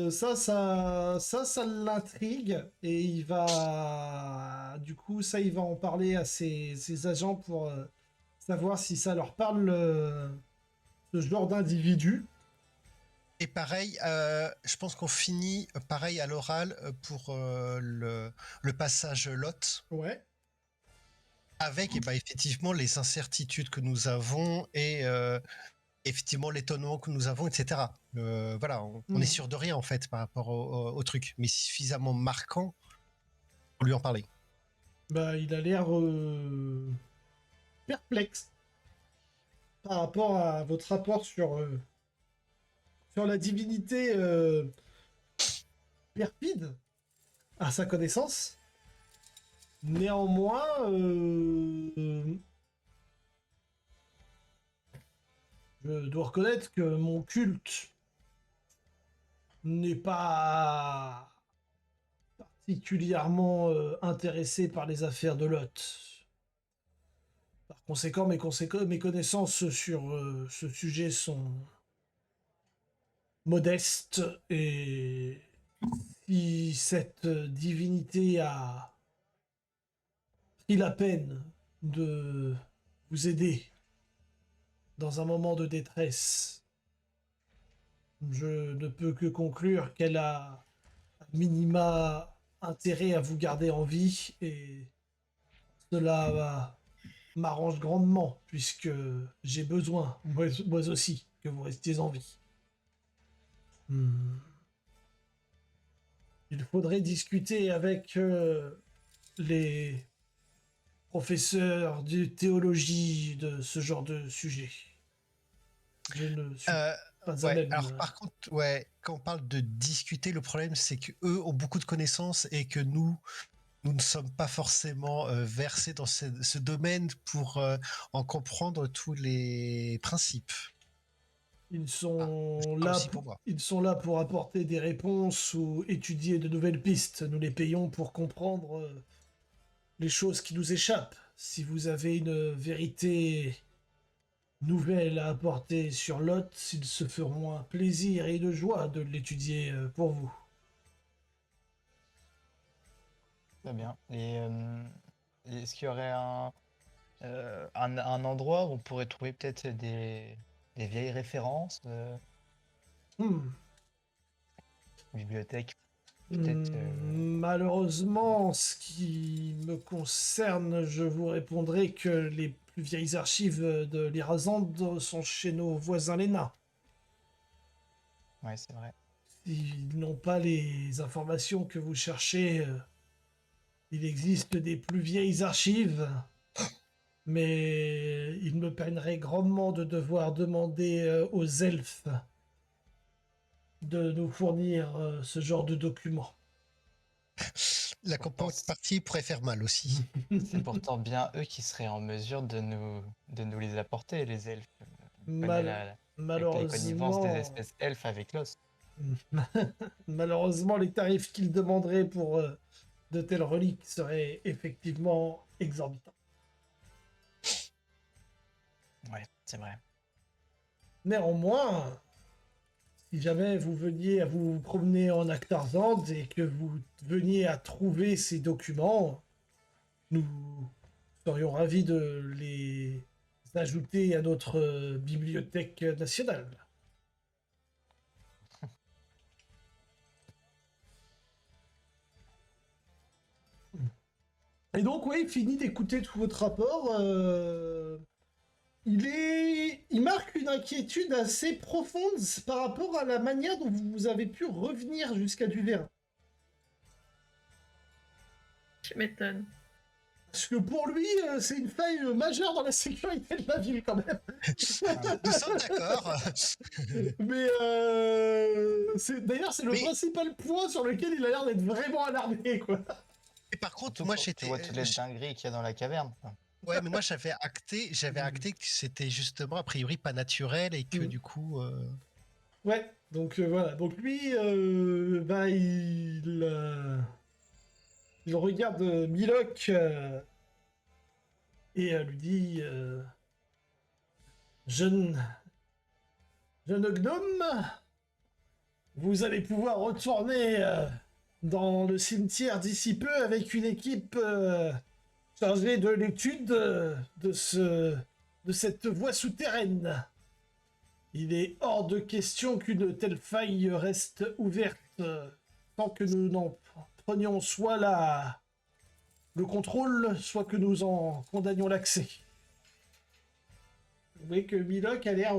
Ça l'intrigue et il va, du coup, ça, il va en parler à ses agents pour savoir si ça leur parle ce genre d'individu. Et pareil, je pense qu'on finit pareil à l'oral pour le passage Lot, Ouais. avec effectivement les incertitudes que nous avons et effectivement l'étonnement que nous avons, etc. Voilà, on est sûr de rien en fait par rapport au truc, mais suffisamment marquant pour lui en parler. Bah, il a l'air perplexe par rapport à votre rapport sur la divinité perfide à sa connaissance. Néanmoins, je dois reconnaître que mon culte n'est pas particulièrement intéressé par les affaires de Lot. Par conséquent, mes connaissances sur ce sujet sont modestes et si cette divinité a pris la peine de vous aider dans un moment de détresse, je ne peux que conclure qu'elle a à minima intérêt à vous garder en vie et cela m'arrange grandement puisque j'ai besoin, moi aussi, que vous restiez en vie. Hmm. Il faudrait discuter avec les professeurs de théologie de ce genre de sujet. Je ne suis pas à Ouais, même. alors par contre, ouais, quand on parle de discuter, le problème c'est que eux ont beaucoup de connaissances et que nous ne sommes pas forcément versés dans ce domaine pour en comprendre tous les principes. Ils Ah, sont pas là aussi pour moi. ils sont là pour apporter des réponses ou étudier de nouvelles pistes. Nous les payons pour comprendre les choses qui nous échappent. Si vous avez une vérité nouvelle à apporter sur Lot, ils se feront un plaisir et une joie de l'étudier pour vous. Très bien. Et est-ce qu'il y aurait un endroit où on pourrait trouver peut-être des vieilles références, Hmm. bibliothèque, peut-être. Malheureusement, en ce qui me concerne, je vous répondrai que les plus vieilles archives de l'Irazande sont chez nos voisins les nains. Ouais, c'est vrai. S'ils n'ont pas les informations que vous cherchez, il existe des plus vieilles archives, mais il me peinerait grandement de devoir demander aux elfes de nous fournir ce genre de documents. La Pourtant, partie pourrait faire mal aussi. c'est pourtant bien eux qui seraient en mesure de nous les apporter, les elfes. On connaît Mal- la connivence des malheureusement, espèces elfes avec l'os. malheureusement, les tarifs qu'ils demanderaient pour de telles reliques seraient effectivement exorbitants. Ouais, c'est vrai. Néanmoins, si jamais vous veniez à vous promener en Actarzand et que vous veniez à trouver ces documents, nous serions ravis de les ajouter à notre bibliothèque nationale. Et donc, oui, fini d'écouter tout votre rapport. Il marque une inquiétude assez profonde par rapport à la manière dont vous avez pu revenir jusqu'à Duverin. Tu m'étonnes. Parce que pour lui, c'est une faille majeure dans la sécurité de la ville, quand même. Nous sommes d'accord. Mais d'ailleurs, c'est le Oui. principal point sur lequel il a l'air d'être vraiment alarmé, quoi. Et par contre, Surtout moi quand tu j'étais. vois toutes les dingueries qu'il y a dans la caverne. Quoi. Ouais, mais moi j'avais acté que c'était justement a priori pas naturel et que Mm. du coup. Ouais, donc voilà. Donc lui, bah, il regarde Milok et lui dit jeune gnome, vous allez pouvoir retourner dans le cimetière d'ici peu avec une équipe chargée de l'étude de cette voie souterraine. Il est hors de question qu'une telle faille reste ouverte tant que nous n'en prenions soit le contrôle, soit que nous en condamnions l'accès. Vous voyez que Milok a l'air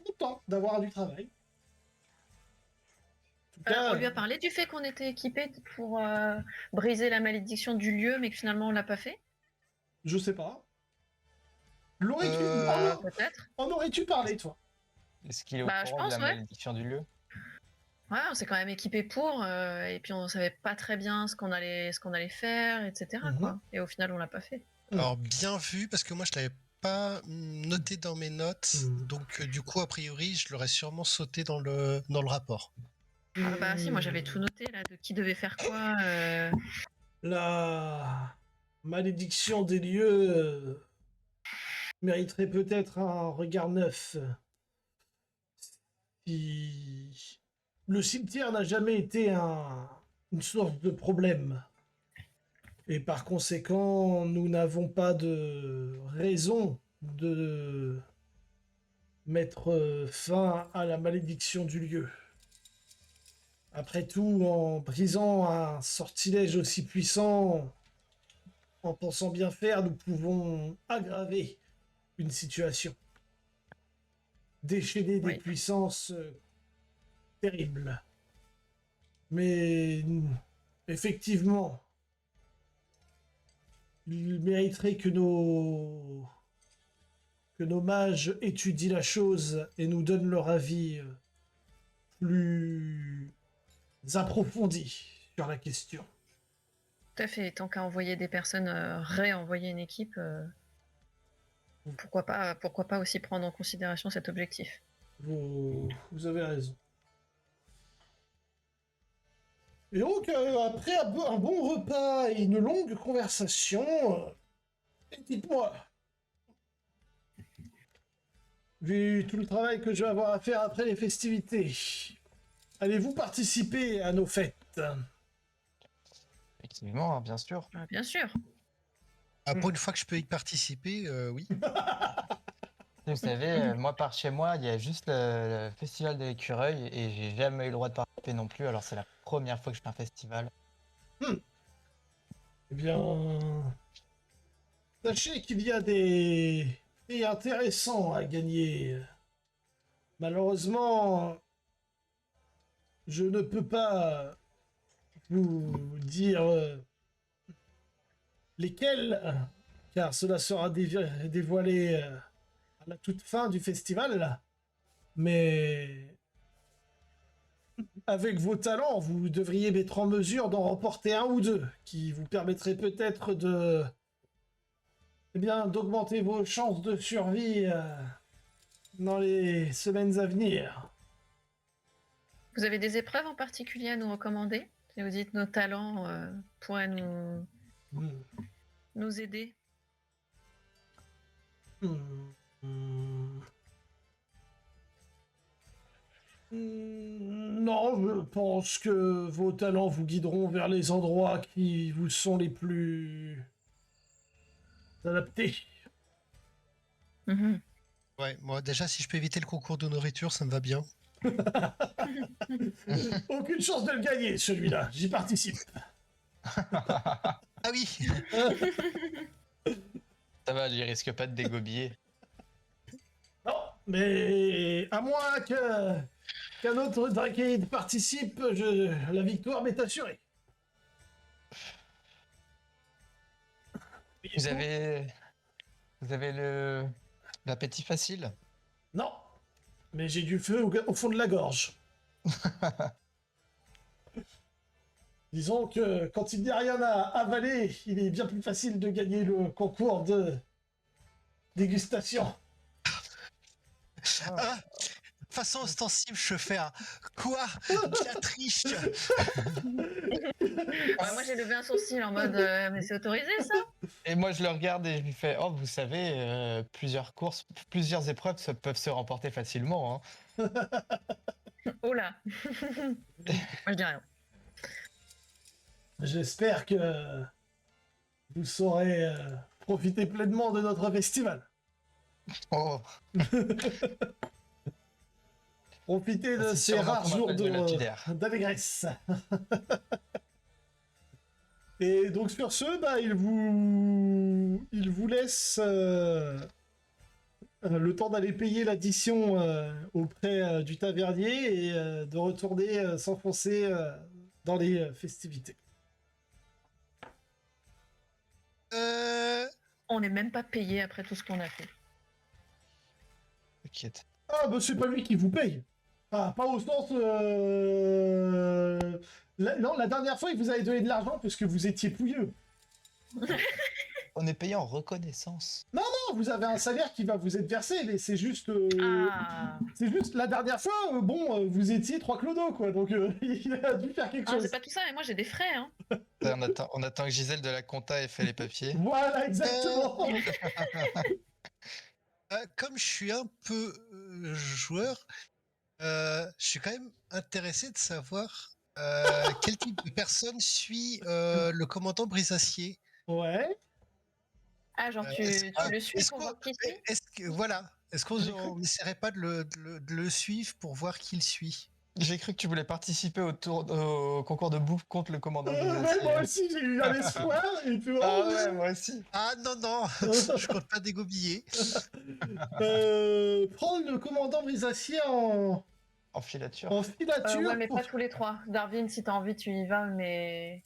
content d'avoir du travail. En tout cas, On lui a parlé du fait qu'on était équipé pour briser la malédiction du lieu, mais que finalement on l'a pas fait. je sais pas. Peut-être. En aurais-tu parlé, toi? Est-ce qu'il est au Bah, je courant de pense, la ouais. malédiction du lieu? Ouais, on s'est quand même équipé pour, et puis on savait pas très bien ce qu'on allait faire, etc. Mhm. Quoi. Et au final, on l'a pas fait. Alors bien vu parce que moi je l'avais pas noté dans mes notes, Mm. donc du coup a priori je l'aurais sûrement sauté dans le rapport. Ah bah si, moi j'avais tout noté là, de qui devait faire quoi. La malédiction des lieux mériterait peut-être un regard neuf. Si le cimetière n'a jamais été une source de problème, et par conséquent, nous n'avons pas de raison de mettre fin à la malédiction du lieu. Après tout, en brisant un sortilège aussi puissant, en pensant bien faire, nous pouvons aggraver une situation. Déchaîner des Oui. puissances terribles. Mais effectivement, il mériterait que nos mages étudient la chose et nous donnent leur avis plus approfondi sur la question. Tout à fait. Tant qu'à envoyer des personnes, réenvoyer une équipe, pourquoi pas aussi prendre en considération cet objectif. Vous avez raison. Et donc, après un bon repas et une longue conversation, dites-moi, vu tout le travail que je vais avoir à faire après les festivités, allez-vous participer à nos fêtes? Effectivement, hein, bien sûr. Ah, bien sûr. Ah, pour une fois que je peux y participer, oui. Vous savez, moi par chez moi, il y a juste le festival de l'écureuil et j'ai jamais eu le droit de participer non plus. Alors c'est la première fois que je fais un festival. Eh bien, sachez qu'il y a des prix intéressants à gagner. Malheureusement, je ne peux pas vous dire lesquels, car cela sera dévoilé à la toute fin du festival. Mais avec vos talents, vous devriez être en mesure d'en remporter un ou deux, qui vous permettraient peut-être d'augmenter vos chances de survie dans les semaines à venir. Vous avez des épreuves en particulier à nous recommander? Si vous dites nos talents pourraient nous aider. Non, je pense que vos talents vous guideront vers les endroits qui vous sont les plus adaptés. Mhm. Ouais, moi déjà si je peux éviter le concours de nourriture, ça me va bien. Aucune chance de le gagner, celui-là. J'y participe. Ah oui. Ça va, il risque pas de dégobiller. Non, mais à moins qu'un autre Drakeid participe, la victoire m'est assurée. Vous avez l'appétit facile. Non, mais j'ai du feu au fond de la gorge. Disons que quand il n'y a rien à avaler, il est bien plus facile de gagner le concours de dégustation. Ah, façon ostensible, je fais un quoi? De la triche. Ouais, moi j'ai levé un sourcil en mode mais c'est autorisé ça? Et moi, je le regarde et je lui fais, oh, vous savez, plusieurs courses, plusieurs épreuves peuvent se remporter facilement. Hein. Oh là. Moi je dis rien. J'espère que vous saurez profiter pleinement de notre festival. Oh, Profitez de c'est ces sûrement rares qu'on jours m'appelle de lapidaire. d'allégresse. Et donc sur ce, bah, il vous laisse le temps d'aller payer l'addition auprès du tavernier et de retourner s'enfoncer dans les festivités. On n'est même pas payé après tout ce qu'on a fait. T'inquiète. Ah, bah c'est pas lui qui vous paye. Ah, pas au sens... non, la dernière fois, il vous avait donné de l'argent parce que vous étiez pouilleux. On est payé en reconnaissance. Non, vous avez un salaire qui va vous être versé, mais c'est juste... Ah. C'est juste, la dernière fois, vous étiez 3 clodos, quoi, donc il a dû faire quelque Ah, chose. c'est pas tout ça, mais moi j'ai des frais. Hein. On attend que Gisèle de la compta ait fait les papiers. Voilà, exactement. Comme je suis un peu joueur, je suis quand même intéressé de savoir quel type de personne suit le commandant Brisacier. Ouais. Ah, genre tu le suis pour voir qui c'est? Est-ce qu'on n'essaierait pas de le suivre pour voir qui le suit? J'ai cru que tu voulais participer au concours de bouffe contre le commandant Ouais, Brisacier. moi aussi, j'ai eu un espoir, et puis... Ah ouais, moi aussi. Ah non, je compte pas dégobiller. Prendre le commandant Brisacier en En filature. filature. Ouais, mais pas tous les trois. Darwin, si t'as envie, tu y vas, mais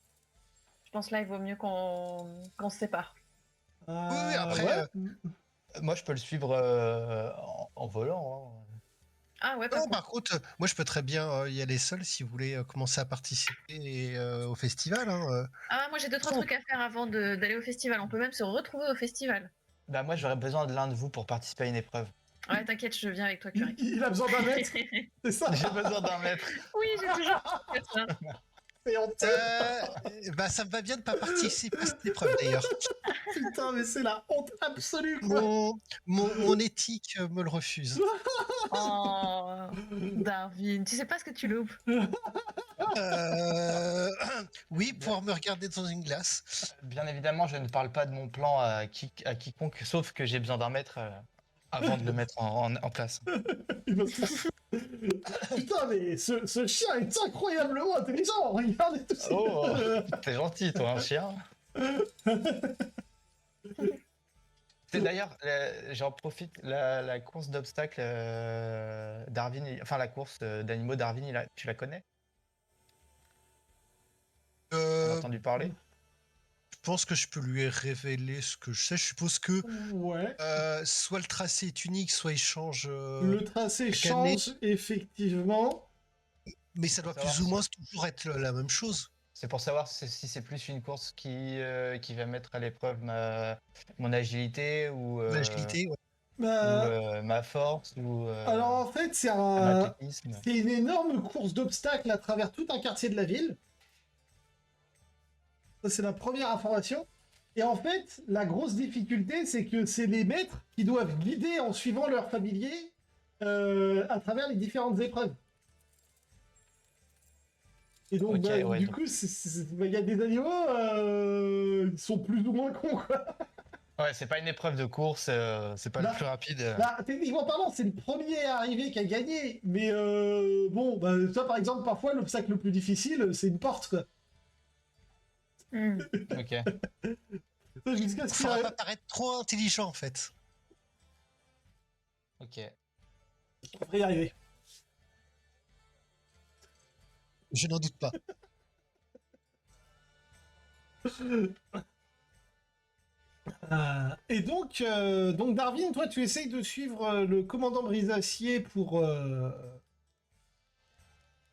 je pense là, il vaut mieux qu'on se sépare. Oui, après, ouais. Moi, je peux le suivre en volant. Hein. Ah ouais, non, par contre, moi je peux très bien y aller seul si vous voulez commencer à participer au festival. Hein. Ah, moi j'ai 2-3 trucs à faire avant d'aller au festival. On peut même se retrouver au festival. Bah moi, j'aurais besoin de l'un de vous pour participer à une épreuve. Ouais, t'inquiète, je viens avec toi, Curie. Il a besoin d'un maître, c'est ça. J'ai besoin d'un maître. Oui, j'ai toujours fait ça. C'est honteux. Bah ça me va bien de pas participer à cette épreuve d'ailleurs. Putain, mais c'est la honte absolue, quoi. Mon éthique me le refuse. Oh, Darwin, tu sais pas ce que tu loupes. Oui, pouvoir me regarder dans une glace. Bien évidemment, je ne parle pas de mon plan à quiconque, sauf que j'ai besoin d'un maître avant de le mettre en place. Il va se- Putain, mais ce chien est incroyablement intelligent. Regardez tout ça. Oh, t'es gentil, toi, un chien. C'est d'ailleurs, j'en profite, la course d'obstacles Darwin, enfin la course d'animaux Darwin, tu la connais? On a Euh, entendu parler? je pense que je peux lui révéler ce que je sais. Je suppose que Ouais. soit le tracé est unique, soit il change. Le tracé chaque année. change, effectivement. Mais ça doit Savoir plus ou moins toujours être la même chose. C'est pour savoir si c'est plus une course qui va mettre à l'épreuve mon agilité ou, L'agilité, ouais. ma force ou Alors en fait, c'est mon athlétisme. c'est une énorme course d'obstacles à travers tout un quartier de la ville. Ça, c'est la première information. Et en fait, la grosse difficulté, c'est que c'est les maîtres qui doivent guider en suivant leurs familiers à travers les différentes épreuves. Et donc, Ok, ouais, du donc- coup, il y a des animaux, ils sont plus ou moins cons, quoi. Ouais, c'est pas une épreuve de course, c'est pas Bah, le plus rapide. Bah, techniquement parlant, c'est le premier arrivé qui a gagné. Mais bon, bah, toi, par exemple, parfois, l'obstacle le plus difficile, c'est une porte, quoi. Ok. Jusqu'à ce qu'il Faudra arrive. pas paraître trop intelligent en fait. Ok. On devrait y arriver. Je n'en doute pas. Et donc Darwin, toi, tu essayes de suivre le commandant Brisacier pour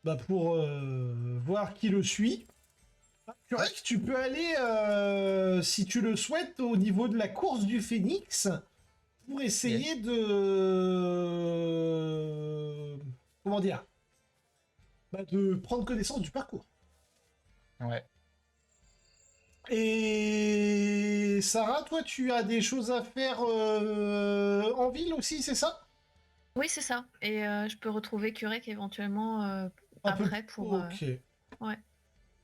voir qui le suit. C'est vrai que tu peux aller, si tu le souhaites, au niveau de la course du Phénix pour essayer de... Comment dire? De prendre connaissance du parcours. Ouais. Et Sarah, toi, tu as des choses à faire en ville aussi, c'est ça? Oui, c'est ça. Et je peux retrouver Curec éventuellement Un peu. après pour. Ok. Ouais.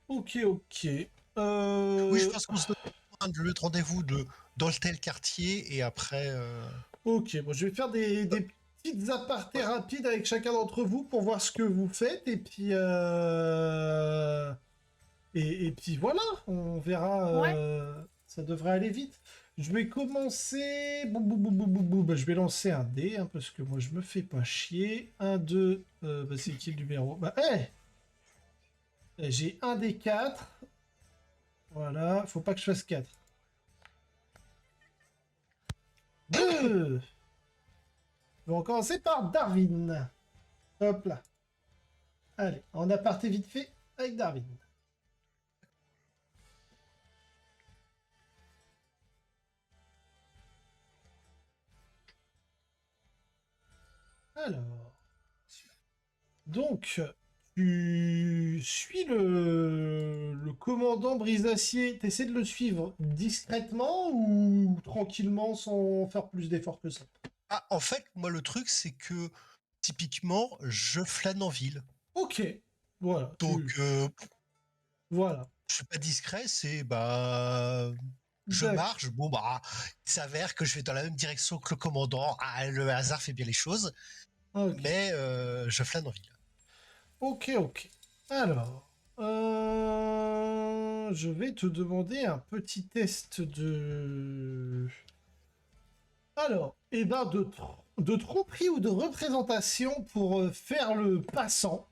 Ok. Oui, je pense qu'on se donne le rendez-vous dans le tel quartier et après. Ok, bon, je vais faire des petites apartés rapides avec chacun d'entre vous pour voir ce que vous faites et puis et puis voilà, on verra. Ouais. Ça devrait aller vite. Je vais commencer. Je vais lancer un dé hein, parce que moi je me fais pas chier. Un, deux. C'est qui le numéro? J'ai un des quatre. Voilà, faut pas que je fasse 4. 2. On va commencer par Darwin. Hop là. Allez, on a parté vite fait avec Darwin. Alors. Donc, tu suis le commandant Brisacier. T'essaies de le suivre discrètement ou tranquillement sans faire plus d'efforts que ça? Ah, en fait, moi, le truc, c'est que typiquement, je flâne en ville. Ok. Voilà. Donc, Voilà. je suis pas discret, je D'accord. marche. Bon, il s'avère que je vais dans la même direction que le commandant. Ah, le hasard fait bien les choses. Ok. Mais je flâne en ville. Ok. Alors, je vais te demander un petit test de... Alors, de tromperie ou de représentation pour faire le passant.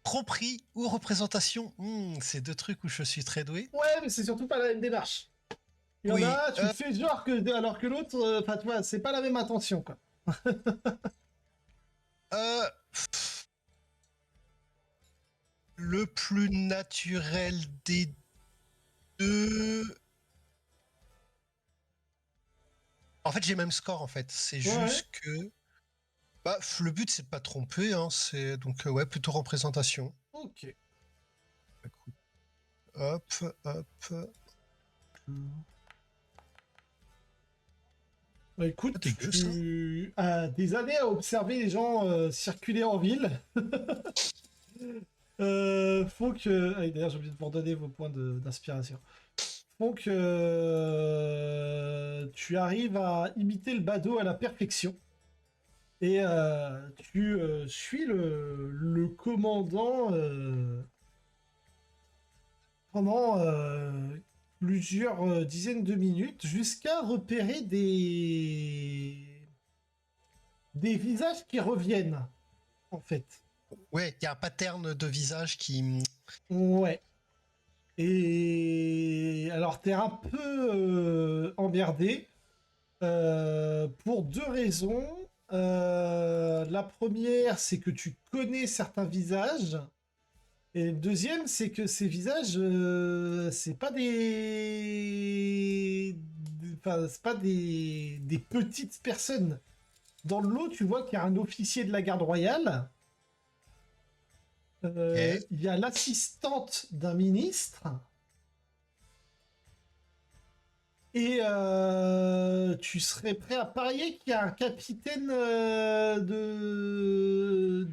Tromperie ou représentation, c'est deux trucs où je suis très doué. Ouais, mais c'est surtout pas la même démarche. Il y en Oui, a, tu fais genre que... Alors que l'autre, enfin, tu vois, c'est pas la même intention, quoi. le plus naturel des deux. En fait, j'ai même score en fait. C'est Ouais. juste que le but c'est de pas tromper, hein. C'est donc ouais plutôt représentation. Ok. Écoute, hop. Bah, écoute, Ah, dégueu, ça. tu as des années à observer les gens circuler en ville. Faut que... Ah, d'ailleurs, j'ai oublié de vous redonner vos points d'inspiration. Faut que tu arrives à imiter le badaud à la perfection. Et tu suis le commandant pendant plusieurs dizaines de minutes jusqu'à repérer des visages qui reviennent, en fait. Ouais, il y a un pattern de visage qui. Ouais. Et alors, t'es un peu emmerdé pour deux raisons. La première, c'est que tu connais certains visages. Et le deuxième, c'est que ces visages, c'est pas enfin, c'est pas des petites personnes. Dans le lot, tu vois qu'il y a un officier de la garde royale. Ok. Il y a l'assistante d'un ministre. Et tu serais prêt à parier qu'il y a un capitaine de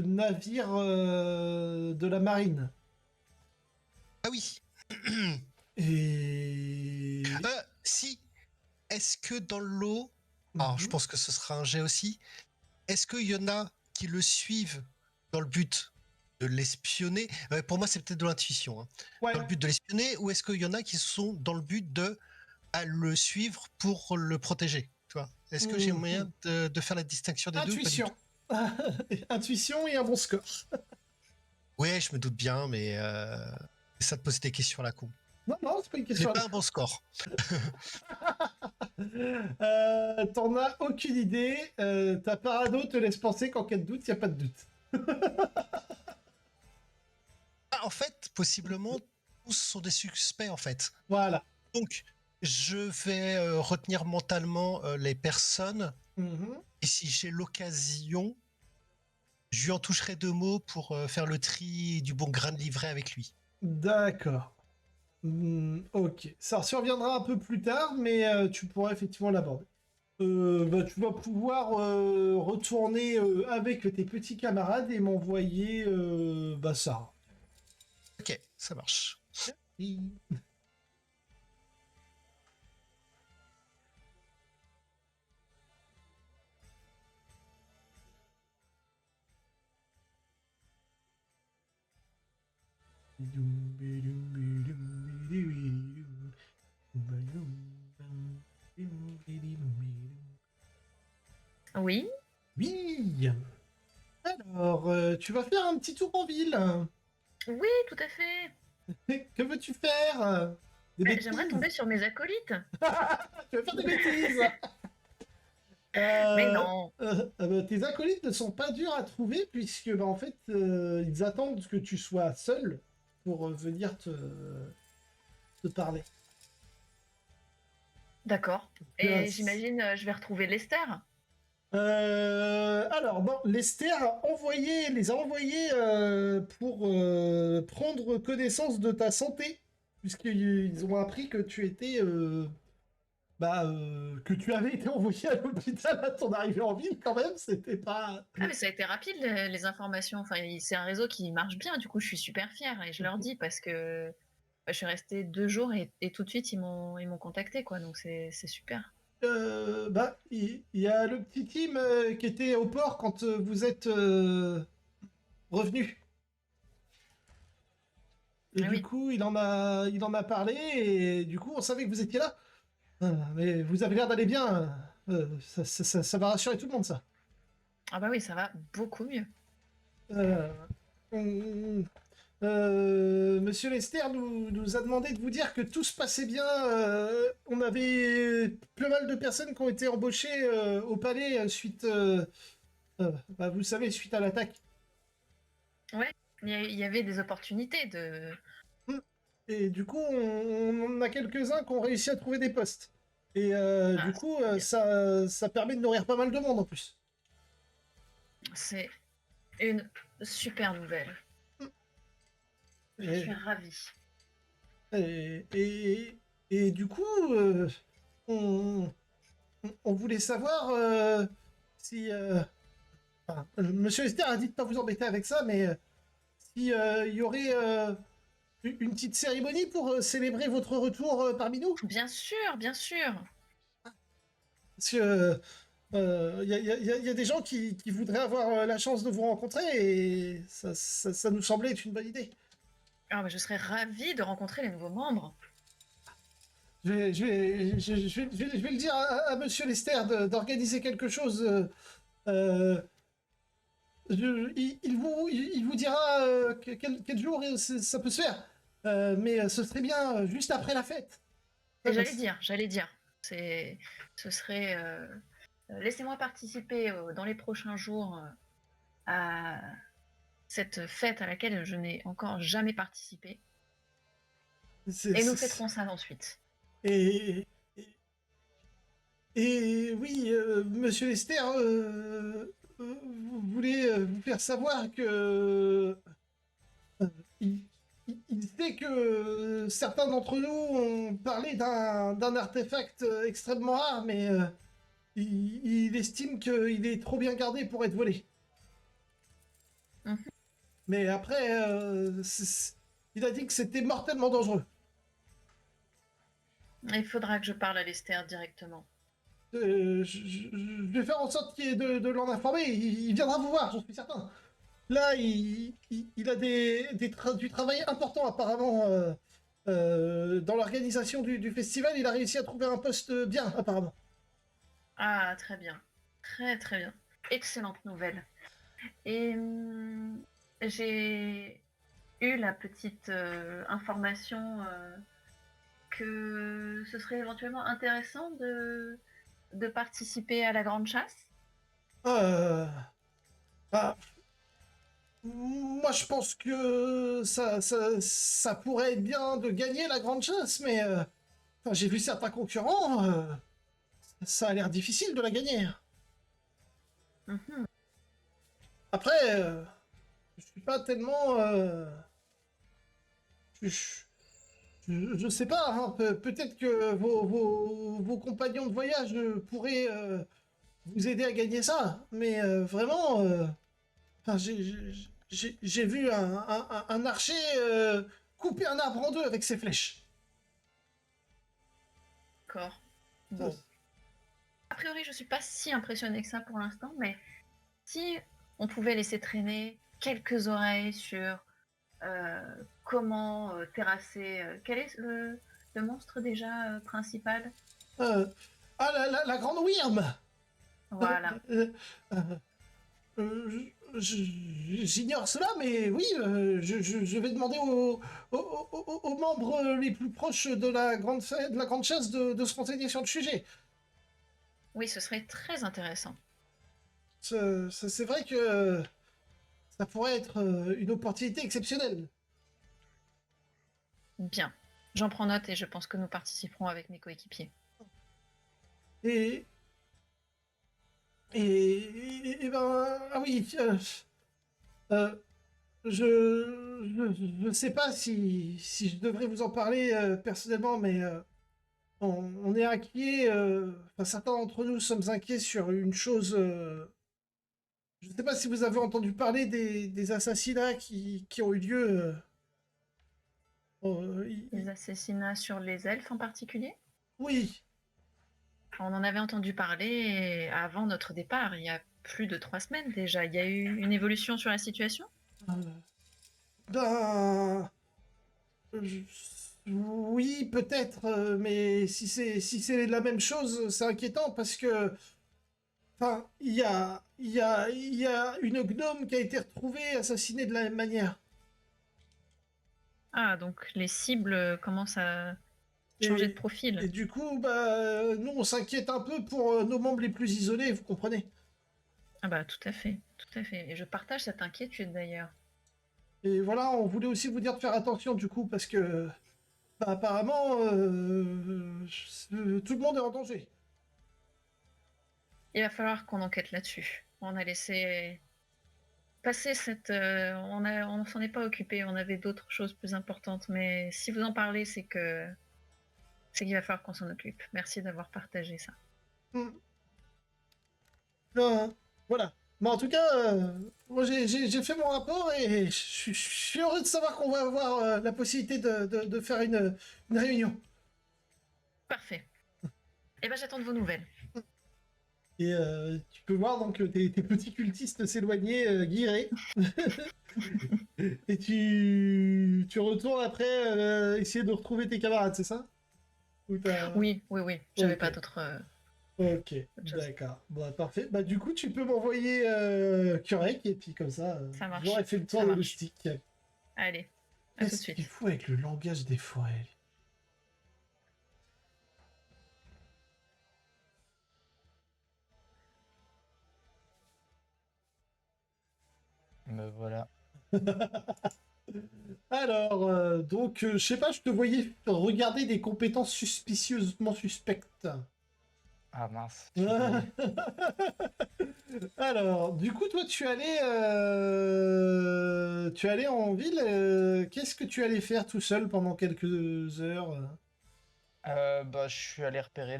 navire de la marine. Ah oui. Et... Si. Est-ce que dans le lot, alors je Mhm. pense que ce sera un jet aussi. Est-ce qu'il y en a qui le suivent dans le but de l'espionner. Pour moi, c'est peut-être de l'intuition. Hein. Ouais. Dans le but de l'espionner, ou est-ce qu'il y en a qui sont dans le but de le suivre pour le protéger, tu vois? Est-ce que j'ai moyen de faire la distinction des deux ou pas du Intuition. tout? Intuition et un bon score. Ouais, je me doute bien, mais c'est ça de poser des questions à la con. Non, non, c'est pas une J'ai question. pas un bon score. T'en as aucune idée. Ta parano te laisse penser qu'en cas de doute, il n'y a pas de doute. En fait, possiblement, tous sont des suspects, en fait. Voilà. Donc, je vais retenir mentalement les personnes, et si j'ai l'occasion, je lui en toucherai 2 mots pour faire le tri du bon grain de livret avec lui. D'accord. Ok. Ça surviendra un peu plus tard, mais tu pourras effectivement l'aborder. Tu vas pouvoir retourner avec tes petits camarades et m'envoyer Sarah. Ok, ça marche. Oui. Oui. Alors, tu vas faire un petit tour en ville. Oui, tout à fait. Que veux-tu faire? Des bêtises? J'aimerais tomber sur mes acolytes. Tu vas faire des bêtises. Mais non. Tes acolytes ne sont pas durs à trouver puisque en fait ils attendent que tu sois seul pour venir te parler. D'accord. Et Yes. j'imagine je vais retrouver Lester. Alors bon, Lester les a envoyés pour prendre connaissance de ta santé puisqu'ils ont appris que tu étais que tu avais été envoyé à l'hôpital à ton arrivée en ville quand même, c'était pas... Ah mais ça a été rapide les informations. Enfin, c'est un réseau qui marche bien. Du coup, je suis super fière et je leur dis parce que je suis restée 2 jours et tout de suite ils m'ont contacté quoi. Donc c'est super. Il y a le petit Tim qui était au port quand vous êtes revenu. Et Ah du oui. coup, il en a parlé et du coup, on savait que vous étiez là. Mais vous avez l'air d'aller bien. Ça va rassurer tout le monde, ça. Ah bah oui, ça va beaucoup mieux. Monsieur Lester nous a demandé de vous dire que tout se passait bien. On avait pas mal de personnes qui ont été embauchées au palais suite, vous savez, suite à l'attaque. Ouais. Il y avait des opportunités de. Et du coup, on a quelques-uns qui ont réussi à trouver des postes. Et Ah, du coup, c'est bien. ça permet de nourrir pas mal de monde en plus. C'est une super nouvelle. Je Et, suis ravie. et du coup, on, on voulait savoir si... Monsieur Lester a dit de pas vous embêter avec ça, mais si il y aurait une petite cérémonie pour célébrer votre retour parmi nous. Bien sûr, bien sûr. Parce que y a des gens qui voudraient avoir la chance de vous rencontrer et ça nous semblait être une bonne idée. Ah, bah, je serais ravie de rencontrer les nouveaux membres. Je vais le dire à Monsieur Lester d'organiser quelque chose. Il vous dira quel jour ça peut se faire. Mais ce serait bien juste après la fête. Et j'allais dire. Ce serait. Laissez-moi participer dans les prochains jours à cette fête à laquelle je n'ai encore jamais participé. Et nous fêterons ça ensuite. Et, et oui, Monsieur Lester voulait vous faire savoir que il, il sait que certains d'entre nous ont parlé d'un artefact extrêmement rare, mais il estime qu'il est trop bien gardé pour être volé. Mhm. Mais après, il a dit que c'était mortellement dangereux. Il faudra que je parle à Lester directement. Je vais faire en sorte de l'en informer. Il viendra vous voir, j'en suis certain. là, il a du travail important apparemment dans l'organisation du festival. Il a réussi à trouver un poste bien apparemment. Ah, très bien. Très, très bien. Excellente nouvelle. Et j'ai eu la petite information que ce serait éventuellement intéressant de participer à la grande chasse. Euh, ah, moi, je pense que ça pourrait être bien de gagner la grande chasse, mais enfin, j'ai vu certains concurrents, ça a l'air difficile de la gagner. Mhm. Après, je suis pas tellement. Je, je sais pas, hein, peut-être que vos compagnons de voyage pourraient vous aider à gagner ça, mais vraiment, enfin, j'ai vu un archer couper un arbre en deux avec ses flèches. D'accord. Bon. A priori, je suis pas si impressionnée que ça pour l'instant, mais si on pouvait laisser traîner quelques oreilles sur comment terrasser. Quel est le monstre déjà principal? Euh, ah, la grande Wyrm. Voilà. Euh, euh, J'ignore cela, mais oui, je vais demander aux membres les plus proches de de la grande chasse de se renseigner sur le sujet. Oui, ce serait très intéressant. C'est vrai que ça pourrait être une opportunité exceptionnelle. Bien. J'en prends note et je pense que nous participerons avec mes coéquipiers. Et, et ben, ah oui, euh, je sais pas si je devrais vous en parler personnellement, mais on est inquiet, enfin, certains d'entre nous sommes inquiets sur une chose. Je ne sais pas si vous avez entendu parler des assassinats qui ont eu lieu. Les assassinats sur les elfes en particulier? Oui, On en avait entendu parler avant notre départ, il y a plus de 3 semaines déjà. Il y a eu une évolution sur la situation? euh, ben, je- oui, peut-être, mais si c'est la même chose, c'est inquiétant parce que, enfin, il y a une gnome qui a été retrouvée assassinée de la même manière. Ah, donc les cibles commencent à changer de Et, profil. et du coup, bah, nous, on s'inquiète un peu pour nos membres les plus isolés, vous comprenez? Ah bah tout à fait, tout à fait. Et je partage cette inquiétude d'ailleurs. Et voilà, on voulait aussi vous dire de faire attention du coup, parce que bah, apparemment, tout le monde est en danger. Il va falloir qu'on enquête là-dessus. On a laissé passer cette... on s'en est pas occupé, on avait d'autres choses plus importantes. Mais si vous en parlez, c'est qu'il va falloir qu'on s'en occupe. Merci d'avoir partagé ça. Hmm. Voilà. Mais en tout cas, moi j'ai fait mon rapport et je suis heureux de savoir qu'on va avoir la possibilité de faire une réunion. Parfait. Et ben j'attends de vos nouvelles. Et tu peux voir donc tes petits cultistes s'éloigner, guirés. Et tu retournes après essayer de retrouver tes camarades, c'est ça? Ou t'as... Oui, oui, oui. J'avais Ok, pas d'autres ok, choses. d'accord. Bon, parfait. Bah du coup, tu peux m'envoyer Kurek et puis comme ça, Ça marche. j'aurais fait le tour Ça de marche. Loustic. Allez, à tout de Qu'est-ce qu'il suite. fout avec le langage des forêts, lui? Me voilà. Alors, donc, je sais pas, je te voyais regarder des compétences suspicieusement suspectes. Ah mince. Je suis désolé. Alors, du coup, toi, tu allais en ville. Qu'est-ce que tu allais faire tout seul pendant quelques heures? Bah, je suis allé repérer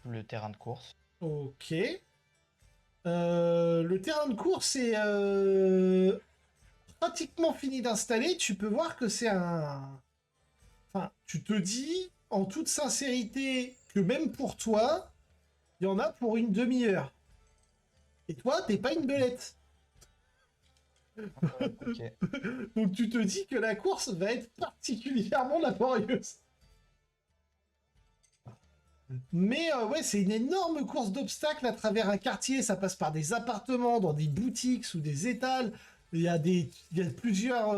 le terrain de course. Ok. Le terrain de course est pratiquement fini d'installer. Tu peux voir que c'est un. Enfin, tu te dis en toute sincérité que même pour toi, il y en a pour une demi-heure. Et toi, t'es pas une belette. Ok. Donc tu te dis que la course va être particulièrement laborieuse. Mais ouais, c'est une énorme course d'obstacles à travers un quartier. Ça passe par des appartements, dans des boutiques, sous des étals. Il y a plusieurs,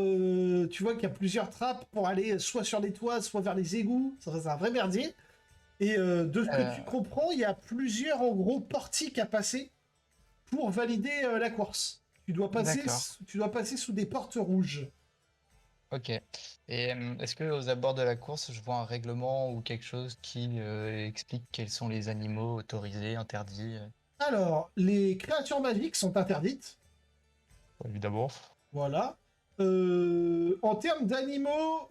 tu vois qu'il y a plusieurs trappes pour aller soit sur les toits, soit vers les égouts. Ça, c'est un vrai merdier. Et de ce que Euh, tu comprends, il y a plusieurs en gros portiques à passer pour valider la course. d'accord. Tu dois passer sous des portes rouges. Ok. Et est-ce que aux abords de la course, je vois un règlement ou quelque chose qui explique quels sont les animaux autorisés, interdits? Alors, les créatures magiques sont interdites. Évidemment. Voilà. En termes d'animaux,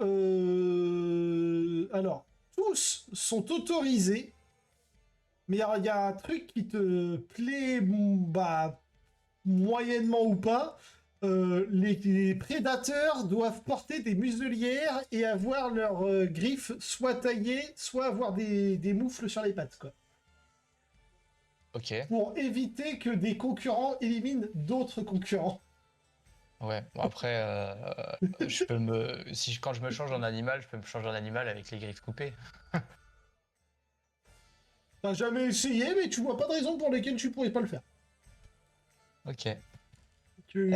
alors, tous sont autorisés, mais il y a un truc qui te plaît, bah, moyennement ou pas. Les prédateurs doivent porter des muselières et avoir leurs griffes soit taillées, soit avoir des moufles sur les pattes, quoi. Ok. Pour éviter que des concurrents éliminent d'autres concurrents. Ouais. Bon après, je peux me, si quand je me change en animal, je peux me changer en animal avec les griffes coupées. T'as jamais essayé, mais tu vois pas de raison pour lesquelles tu pourrais pas le faire. Ok. Tu...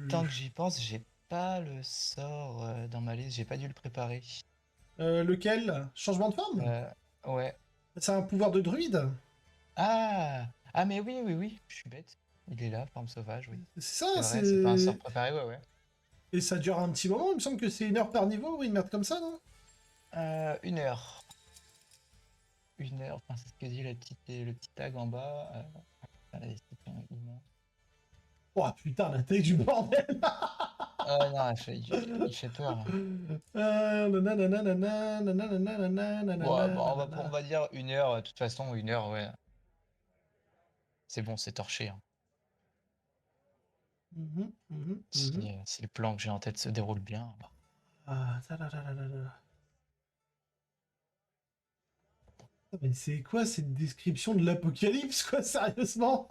Tant que j'y pense, j'ai pas le sort dans ma liste. J'ai pas dû le préparer. Lequel? Changement de forme? Euh, ouais. C'est un pouvoir de druide? Ah! Ah mais oui, oui, oui. Je suis bête. Il est là, forme sauvage, oui. C'est C'est ça, vrai, c'est pas un sort c'est... préparé, ouais, ouais. Et ça dure un petit moment, il me semble que c'est 1 heure par niveau ou une merde comme ça, non? 1 heure. 1 heure, enfin, c'est ce que dit le petit tag en bas. La description est immense. Oh putain, la taille du bordel! Oh non, il fait peur, là. Nananana, Bon, bon, on nananana. va dire 1 heure, de toute façon, 1 heure, ouais. C'est bon, c'est torché, hein. Mhm, mhm, Si, mhm. si le plan que j'ai en tête se déroule bien. Ah, tadadadadada. Mais c'est quoi cette description de l'apocalypse, quoi, sérieusement?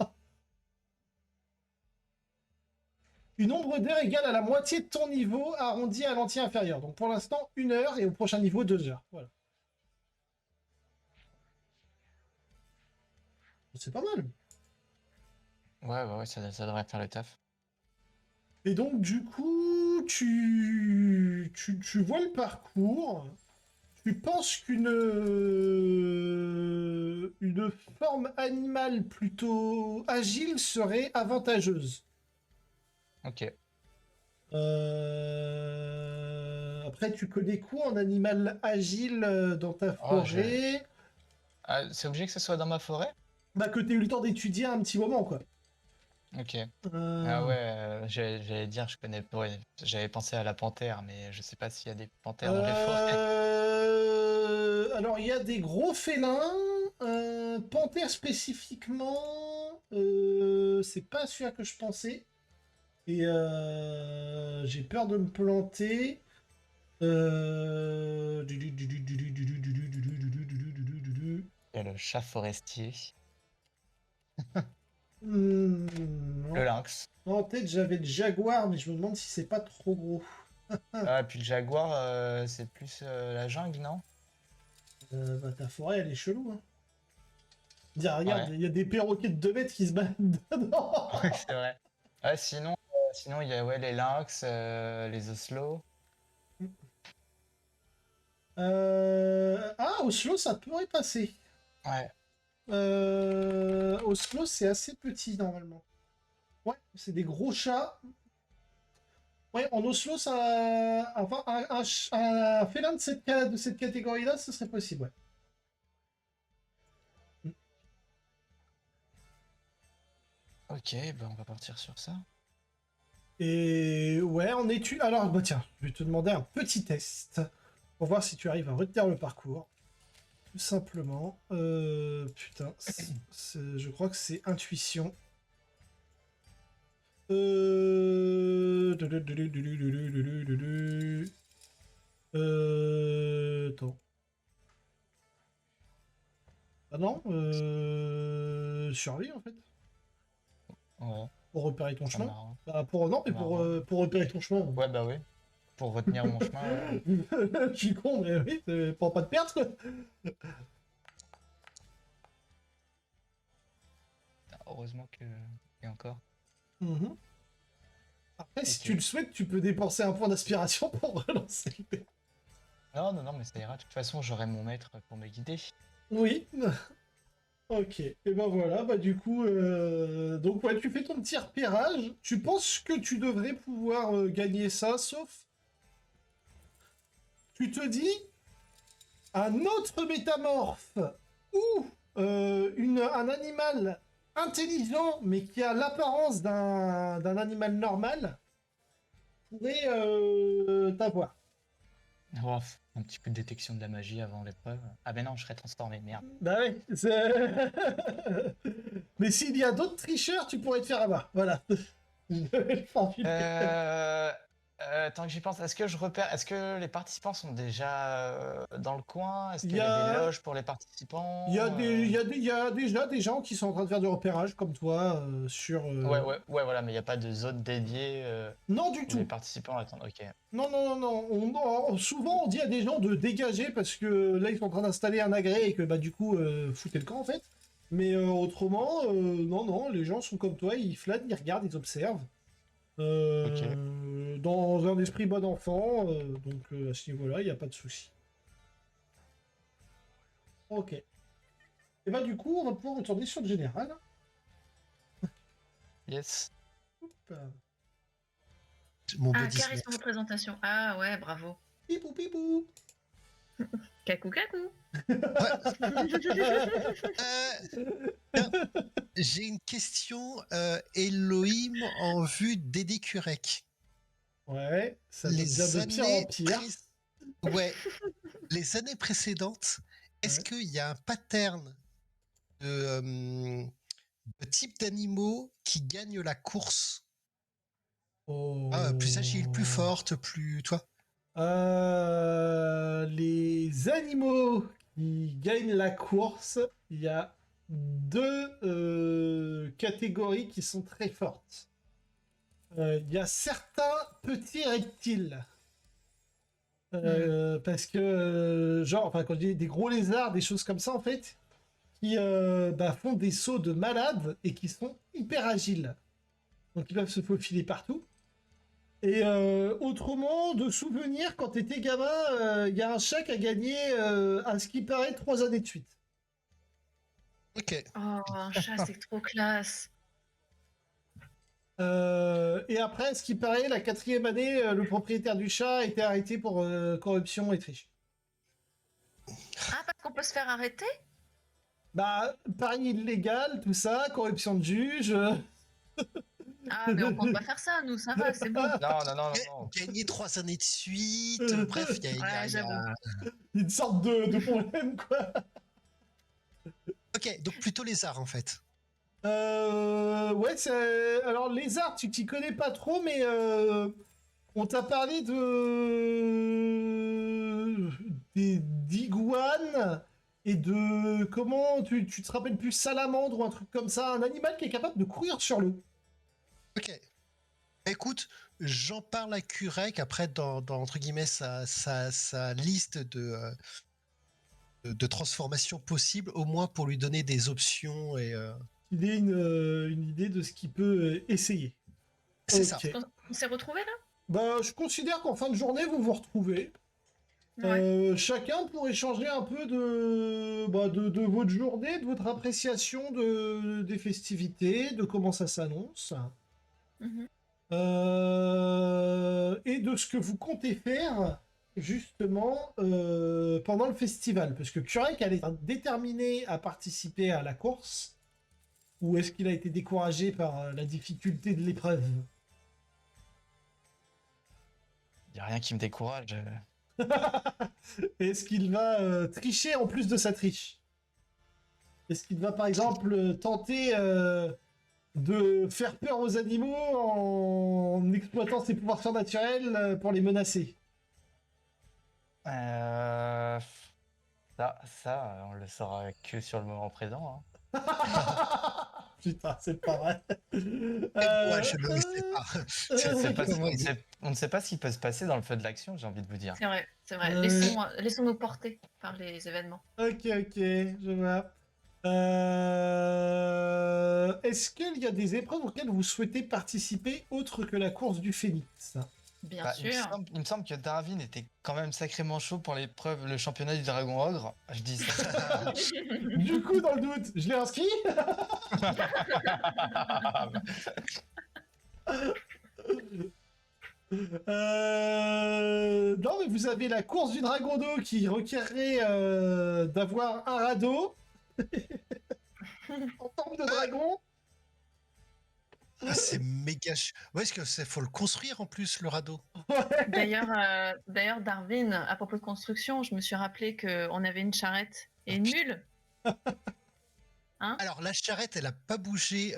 Une ombre d'air égale à la moitié de ton niveau arrondi à l'entier inférieur. Donc pour l'instant, 1 heure et au prochain niveau, 2 heures. Voilà. C'est pas mal. Ouais, ouais, ouais, ça devrait faire le taf. Et donc, du coup, tu vois le parcours. Tu penses une forme animale plutôt agile serait avantageuse. Ok. Après, tu connais quoi en animal agile dans ta Oh, forêt? Ah, c'est obligé que ce soit dans ma forêt? Bah, que tu eu le temps d'étudier un petit moment, quoi. Ok. Ah Euh, ouais, j'allais dire, je connais. Ouais, j'avais pensé à la panthère, mais je sais pas s'il y a des panthères dans les forêts. Alors, il y a des gros félins. Panthère spécifiquement, c'est pas celui que je pensais. Et j'ai peur de me planter. Il y a le chat forestier, le Non. lynx. En tête, j'avais le jaguar, mais je me demande si c'est pas trop gros. Ah, puis le jaguar, c'est plus la jungle, non? Bah, ta forêt, elle est chelou, hein. Regarde, Ouais, il y a des perroquets de 2 mètres qui se baladent ouais, dedans. c'est vrai. Ah, sinon il y a ouais, les lynx, les oslo. Ah, Oslo, ça pourrait passer. Ouais, Oslo, c'est assez petit normalement. Ouais, c'est des gros chats. Ouais, en Oslo, ça. Enfin, un félin de de cette catégorie-là, ce serait possible, ouais. ok, bah on va partir sur ça. Et ouais, en étude. Alors, bah tiens, je vais te demander un petit test pour voir si tu arrives à retenir le parcours. Tout simplement. Putain, je crois que c'est intuition. Euh... Attends. Ah non, survie en fait. Ouais. pour repérer ton C'est chemin. marrant. Bah, non, mais pour repérer ton chemin. Ouais, bah oui. Pour retenir mon chemin. Ouais. Je suis con, mais oui, pour pas te perdre, quoi. Heureusement que. Et encore. Mhm. Après, si Ok. tu le souhaites, tu peux dépenser un point d'aspiration pour relancer le dé. Non, non, non, mais ça ira. De toute façon, j'aurai mon maître pour me guider. Oui. Ok. Et ben voilà, bah du coup, donc ouais, tu fais ton petit repérage. Tu penses que tu devrais pouvoir gagner ça, sauf tu te dis un autre métamorphe ou un animal intelligent mais qui a l'apparence d'un animal normal pourrait t'avoir. Oh, un petit peu de détection de la magie avant l'épreuve. Ah ben non, je serais transformé, merde. Bah oui. Mais s'il y a d'autres tricheurs, tu pourrais te faire avoir. Voilà. Tant que j'y pense, est-ce que je repère, est-ce que les participants sont déjà dans le coin? Est-ce Il qu'il y y a des a, loges pour les participants? il y a déjà des gens qui sont en train de faire du repérage comme toi sur. Ouais, ouais, ouais, voilà, mais il n'y a pas de zone dédiée Non, du où les tout. participants attendent. Ok. Non, non, non, non. Souvent, on dit à des gens de dégager parce que là, ils sont en train d'installer un agrès et que bah, du coup, foutez le camp en fait. Mais autrement, non, non, les gens sont comme toi, ils flânent, ils regardent, ils observent. Ok. Dans un esprit bon enfant, donc à ce niveau-là, il n'y a pas de souci. Ok. Et bah, du coup, on va pouvoir retourner sur le général. Yes. Mon Ah, body charisme représentation. Ah ouais, bravo. Pipou, pipou. Kakou kakou. Tiens, j'ai une question, Elohim, en vue d'Eddie Kurek. Ouais, ça devient Les de pire en années pire. Ouais, les années précédentes, est-ce Ouais. qu'il y a un pattern de type d'animaux qui gagnent la course? Plus agile, plus Oh. forte, plus... Toi? Les animaux qui gagnent la course, il y a deux catégories qui sont très fortes. Il y a certains petits reptiles. Parce que, genre, enfin, quand je dis des gros lézards, des choses comme ça, en fait, qui font des sauts de malades et qui sont hyper agiles. Donc, ils peuvent se faufiler partout. Et autrement, de souvenir, quand t'étais gamin, il y a un chat qui a gagné, à ce qui paraît, 3 années de suite. Ok. Oh, un chat, c'est trop classe. Et après, à ce qui paraît, la 4e année, le propriétaire du chat a été arrêté pour corruption et triche. Ah, parce qu'on peut se faire arrêter? Bah, pari illégal, tout ça, corruption de juge. Ah, mais on compte pas faire ça, nous, ça va, c'est bon. Non, non, non, non, non. Gagner 3 années de suite, bref, il y a... Ouais, j'avoue. Une sorte de problème, quoi. Ok, donc plutôt les arts, en fait. Ouais, c'est... Alors, lézard, tu t'y connais pas trop, mais on t'a parlé d'iguanes et de... Comment... Tu te rappelles plus salamandre ou un truc comme ça, un animal qui est capable de courir sur l'eau. Ok. Écoute, j'en parle à Kurek, après, dans entre guillemets, sa liste de transformations possibles, au moins pour lui donner des options et... Il ait une idée de ce qu'il peut essayer. C'est ça. Ok. On s'est retrouvés là? Bah, je considère qu'en fin de journée, vous vous retrouvez. Ouais. Chacun pour échanger un peu de votre journée, de votre appréciation des festivités, de comment ça s'annonce, Mhm. et de ce que vous comptez faire justement pendant le festival. Parce que Kurek, elle est déterminée à participer à la course, ou est-ce qu'il a été découragé par la difficulté de l'épreuve? Il n'y a rien qui me décourage. Est-ce qu'il va tricher en plus de sa triche? Est-ce qu'il va par exemple tenter de faire peur aux animaux en exploitant ses pouvoirs surnaturels pour les menacer? Euh, ça, on le saura que sur le moment présent. Hein. Putain, c'est pas vrai. Moi, je ne le sais pas. C'est pas- Comment on, ne dire sait, on ne sait pas ce qui peut se passer dans le feu de l'action, j'ai envie de vous dire. C'est vrai, c'est vrai. Euh, Laissons-nous porter par les événements. Ok, je vois. Est-ce qu'il y a des épreuves auxquelles vous souhaitez participer autres que la course du Phénix? Bien Bah, sûr. il me semble que Darwin était quand même sacrément chaud pour l'épreuve, le championnat du Dragon Ogre. Je dis ça. Du coup, dans le doute, je l'ai inscrit. Non, mais vous avez la course du dragon d'eau qui requerrait d'avoir un radeau en forme de dragon. Ah, c'est méga. Ouais, est-ce que c'est faut le construire en plus le radeau? D'ailleurs, Darwin, à propos de construction, je me suis rappelé qu'on avait une charrette et une mule. Hein? Alors la charrette, elle a pas bougé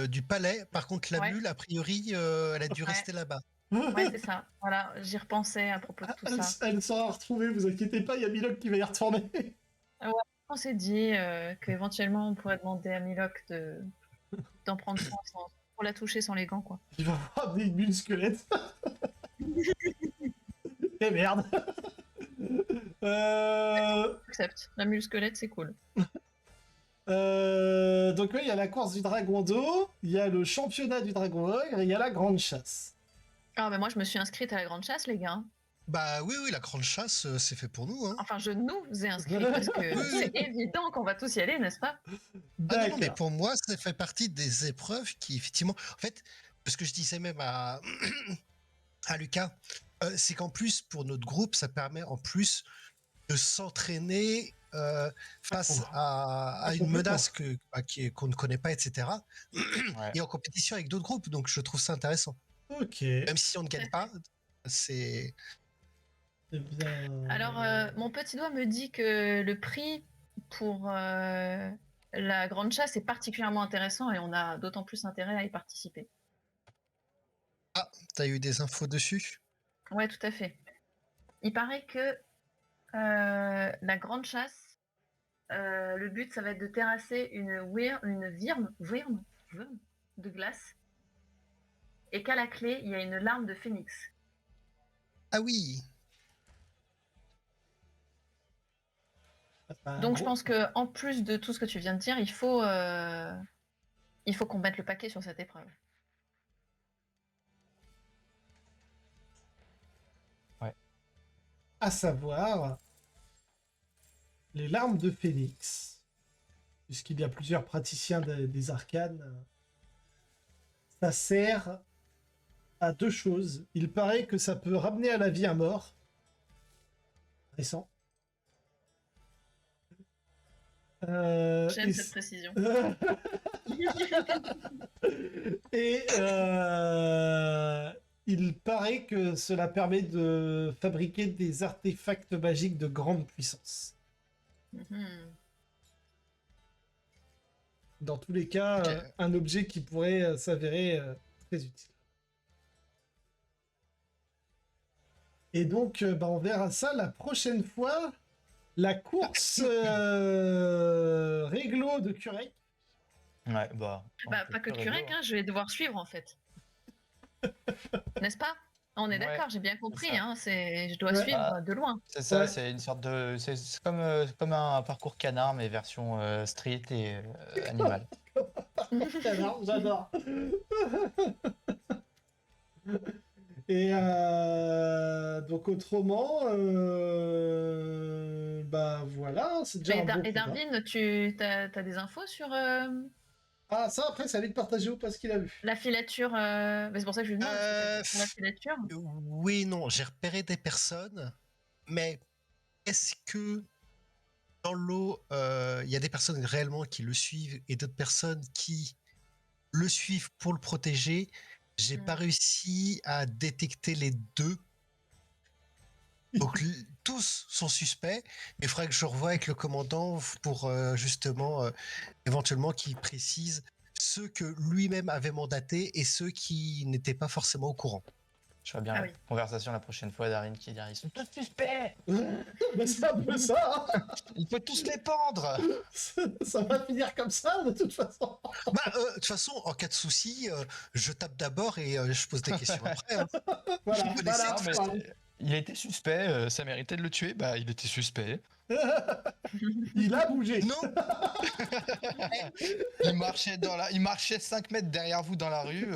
du palais. Par contre, la Ouais. mule, a priori, elle a dû Ouais. rester là-bas. Ouais, c'est ça. Voilà, j'y repensais à propos de tout ça. Elle sera retrouvée, vous inquiétez pas, il y a Milok qui va y retourner. On s'est dit qu'éventuellement on pourrait demander à Milok d'en prendre soin pour la toucher sans les gants, quoi. Il va avoir des bulles squelettes. Et merde. Accepte. La mule squelette, c'est cool. Donc oui, il y a la course du dragon d'eau, il y a le championnat du dragon ogre et il y a la grande chasse. Ah, mais moi, je me suis inscrite à la grande chasse, les gars. Bah oui, la grande chasse, c'est fait pour nous. Hein. Enfin, je nous ai inscrits parce que Oui. c'est évident qu'on va tous y aller, n'est-ce pas? Ah non, D'accord. mais pour moi, ça fait partie des épreuves qui, effectivement, en fait, parce que je disais même à, à Lucas, c'est qu'en plus, pour notre groupe, ça permet en plus de s'entraîner face à une menace qu'on ne connaît pas, etc. Ouais. Et en compétition avec d'autres groupes. Donc, je trouve ça intéressant. Ok. Même si on ne gagne pas, c'est... Eh bien... Alors, mon petit doigt me dit que le prix pour la grande chasse est particulièrement intéressant et on a d'autant plus intérêt à y participer. Ah, t'as eu des infos dessus? Ouais, tout à fait. Il paraît que la grande chasse, le but, ça va être de terrasser une virme de glace et qu'à la clé, il y a une larme de phénix. Ah oui. Donc je pense que en plus de tout ce que tu viens de dire, il faut qu'on mette le paquet sur cette épreuve. À savoir les larmes de Phénix. Puisqu'il y a plusieurs praticiens des arcanes, ça sert à deux choses. Il paraît que ça peut ramener à la vie un mort. Récent. J'aime cette précision. Et il paraît que cela permet de fabriquer des artefacts magiques de grande puissance. Mhm. Dans tous les cas, Ok. un objet qui pourrait s'avérer très utile. Et donc, on verra ça la prochaine fois. La course réglo de Curec. Ouais, bah. Bah, pas que de Curec, hein, je vais devoir suivre en fait. N'est-ce pas? On est Ouais, d'accord, j'ai bien compris, c'est ça. hein, je dois Ouais. suivre de loin. C'est ça, Ouais. c'est une sorte de. C'est comme un parcours canard, mais version street et animal. J'adore. Et donc autrement, voilà, c'est déjà un bon Et programme. Darwin, tu as des infos sur Ah, ça après, c'est à lui de partager ou pas ce qu'il a vu. la filature bah, c'est pour ça que je lui demande sur la filature. Oui, non, j'ai repéré des personnes, mais est-ce que dans l'eau, il y a des personnes réellement qui le suivent et d'autres personnes qui le suivent pour le protéger? J'ai pas réussi à détecter les deux. Donc tous sont suspects, mais il faudrait que je revoie avec le commandant pour justement éventuellement qu'il précise ceux que lui-même avait mandatés et ceux qui n'étaient pas forcément au courant. Je vois bien Ah la oui. conversation la prochaine fois, Darin qui dirait ils sont tous suspects. Bah, c'est un peu ça, hein. Il faut tous les pendre. Ça va finir comme ça, de toute façon. Bah, de toute façon, en cas de souci, je tape d'abord et je pose des questions après. Hein. Voilà, Vous connaissez, voilà, Non, mais voilà. il était suspect, ça méritait de le tuer, bah il était suspect. Il a bougé. Non, Il marchait 5 mètres derrière vous dans la rue.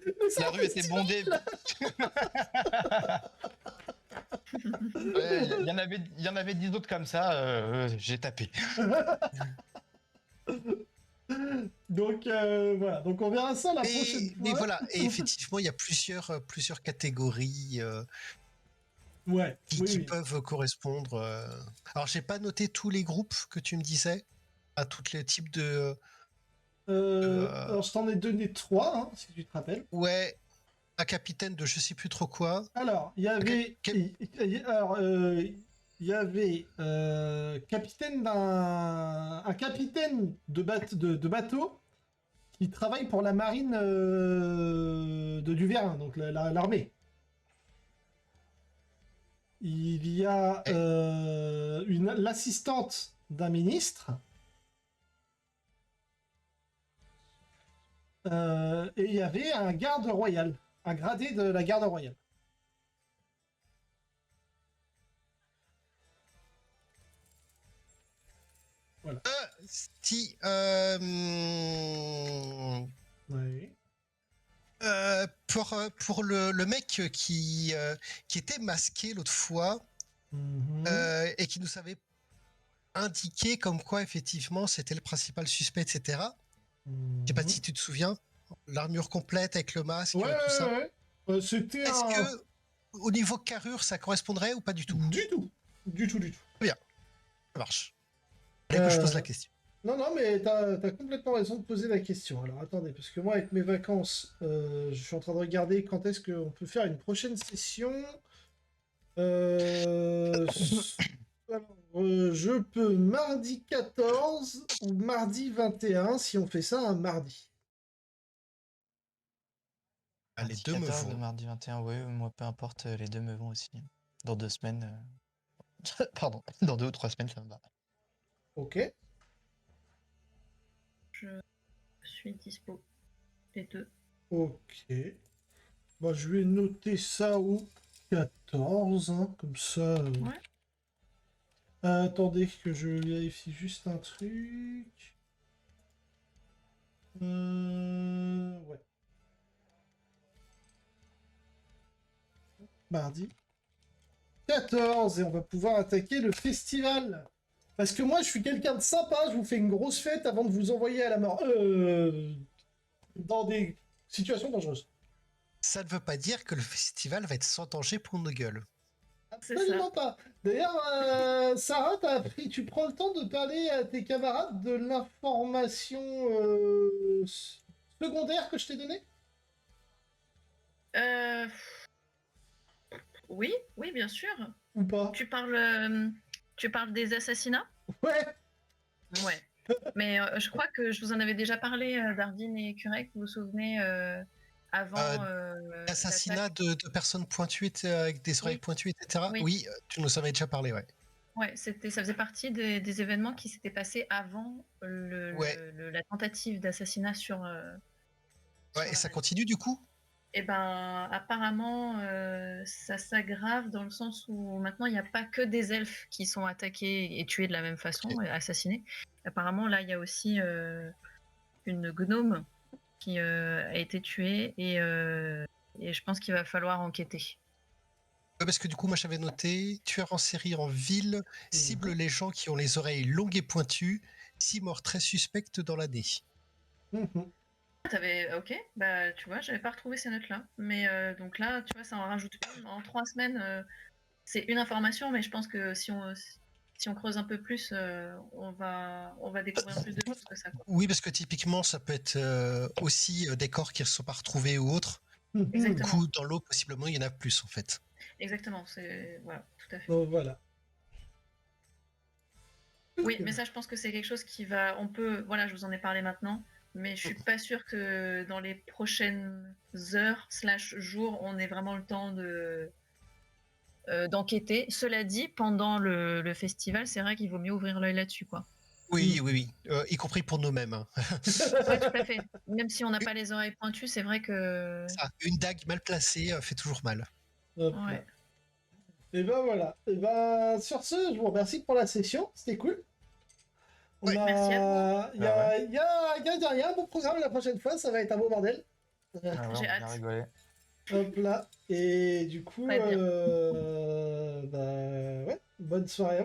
Mais c'est La un rue était festival. bondée. Ouais, il y en avait 10 autres comme ça, j'ai tapé. Donc voilà, donc on verra ça la prochaine mais fois. voilà, et effectivement, il y a plusieurs catégories Ouais, qui, oui, qui oui. peuvent correspondre. Alors, j'ai pas noté tous les groupes que tu me disais, à tous les types de. Alors je t'en ai donné 3, hein, si tu te rappelles. Ouais, un capitaine de je sais plus trop quoi. Alors, il y avait, Quel- alors, il y avait capitaine un capitaine de bateau qui travaille pour la marine de Duverne, donc l'armée. Il y a l'assistante d'un ministre. Et il y avait un garde royal, un gradé de la garde royale. Si. Oui. Pour le mec qui était masqué l'autre fois Mhm. et qui nous avait indiqué comme quoi effectivement c'était le principal suspect, etc. Je sais pas Mhm. si tu te souviens, l'armure complète avec le masque, Ouais, tout ça. ouais, ouais. C'était Est-ce un... que au niveau carrure ça correspondrait ou pas du tout? Du tout. Du tout, du tout. Bien, ça marche. Allez que je pose la Euh, question. Non, non, mais t'as complètement raison de poser la question. Alors attendez, parce que moi, avec mes vacances, je suis en train de regarder quand est-ce qu'on peut faire une prochaine session. Alors, je peux mardi 14 ou mardi 21 si on fait ça un mardi. Ah, les Mardi deux me 14, vont. mardi 21, ouais, moi peu importe, les deux me vont aussi. Dans 2 semaines. Pardon, dans 2 ou 3 semaines, ça me va. Ok. Je suis dispo. Les deux. Ok. Bah, je vais noter ça au 14, hein, comme ça. Ouais. Attendez que je vérifie juste un truc. Ouais. Mardi 14 et on va pouvoir attaquer le festival. Parce que moi, je suis quelqu'un de sympa, je vous fais une grosse fête avant de vous envoyer à la mort. Dans des situations dangereuses. Ça ne veut pas dire que le festival va être sans danger pour nos gueules. C'est ça. Absolument pas. D'ailleurs, Sarah, tu prends le temps de parler à tes camarades de l'information secondaire que je t'ai donnée? Euh, Oui, oui, bien sûr. Ou pas? Tu parles des assassinats? Ouais. Ouais. Mais je crois que je vous en avais déjà parlé, Darwin et Curec, vous vous souvenez, avant L'assassinat l'attaque. de personnes pointues avec des oreilles Oui, pointues, etc. oui. Oui, tu nous en avais déjà parlé, ouais. Ouais, ça faisait partie des événements qui s'étaient passés avant Ouais. la tentative d'assassinat Ouais, sur et la ça reine. continue du coup? Et ben, apparemment, ça s'aggrave dans le sens où maintenant il n'y a pas que des elfes qui sont attaqués et tués de la même façon, Ok. et assassinés. Apparemment, là, il y a aussi une gnome qui a été tuée et je pense qu'il va falloir enquêter. Ouais, parce que du coup, moi j'avais noté tueur en série en ville, cible les gens qui ont les oreilles longues et pointues, 6 morts très suspectes dans l'année. Mhm. Ok, bah tu vois, j'avais pas retrouvé ces notes-là. Mais donc là, tu vois, ça en rajoute une. En 3 semaines, c'est une information, mais je pense que si on creuse un peu plus, on va découvrir plus de choses que ça, quoi. Oui, parce que typiquement, ça peut être aussi des corps qui ne sont pas retrouvés ou autres. Mhm. Du Exactement. coup, dans l'eau, possiblement, il y en a plus en fait. Exactement, c'est voilà, tout à fait. Donc voilà. Oui, mais ça, je pense que c'est quelque chose qui va. On peut. Voilà, je vous en ai parlé maintenant. mais je suis pas sûre que dans les prochaines heures / jours, on ait vraiment le temps d'enquêter. Cela dit, pendant le festival, c'est vrai qu'il vaut mieux ouvrir l'œil là-dessus, quoi. Oui, y compris pour nous-mêmes, hein. Ouais, tout à fait. Même si on n'a pas les oreilles pointues, c'est vrai que... Ça, une dague mal placée fait toujours mal. Hop là. Ouais. Et ben voilà. Et ben sur ce, je vous remercie pour la session. C'était cool. On Ouais, merci à Il y a, il y a, il y a un beau programme la prochaine fois. Ça va être un beau bordel. Ah ouais, on J'ai a bien hâte. rigolé. Hop là. Et du coup, Très bien. bah, ouais, bonne soirée à vous.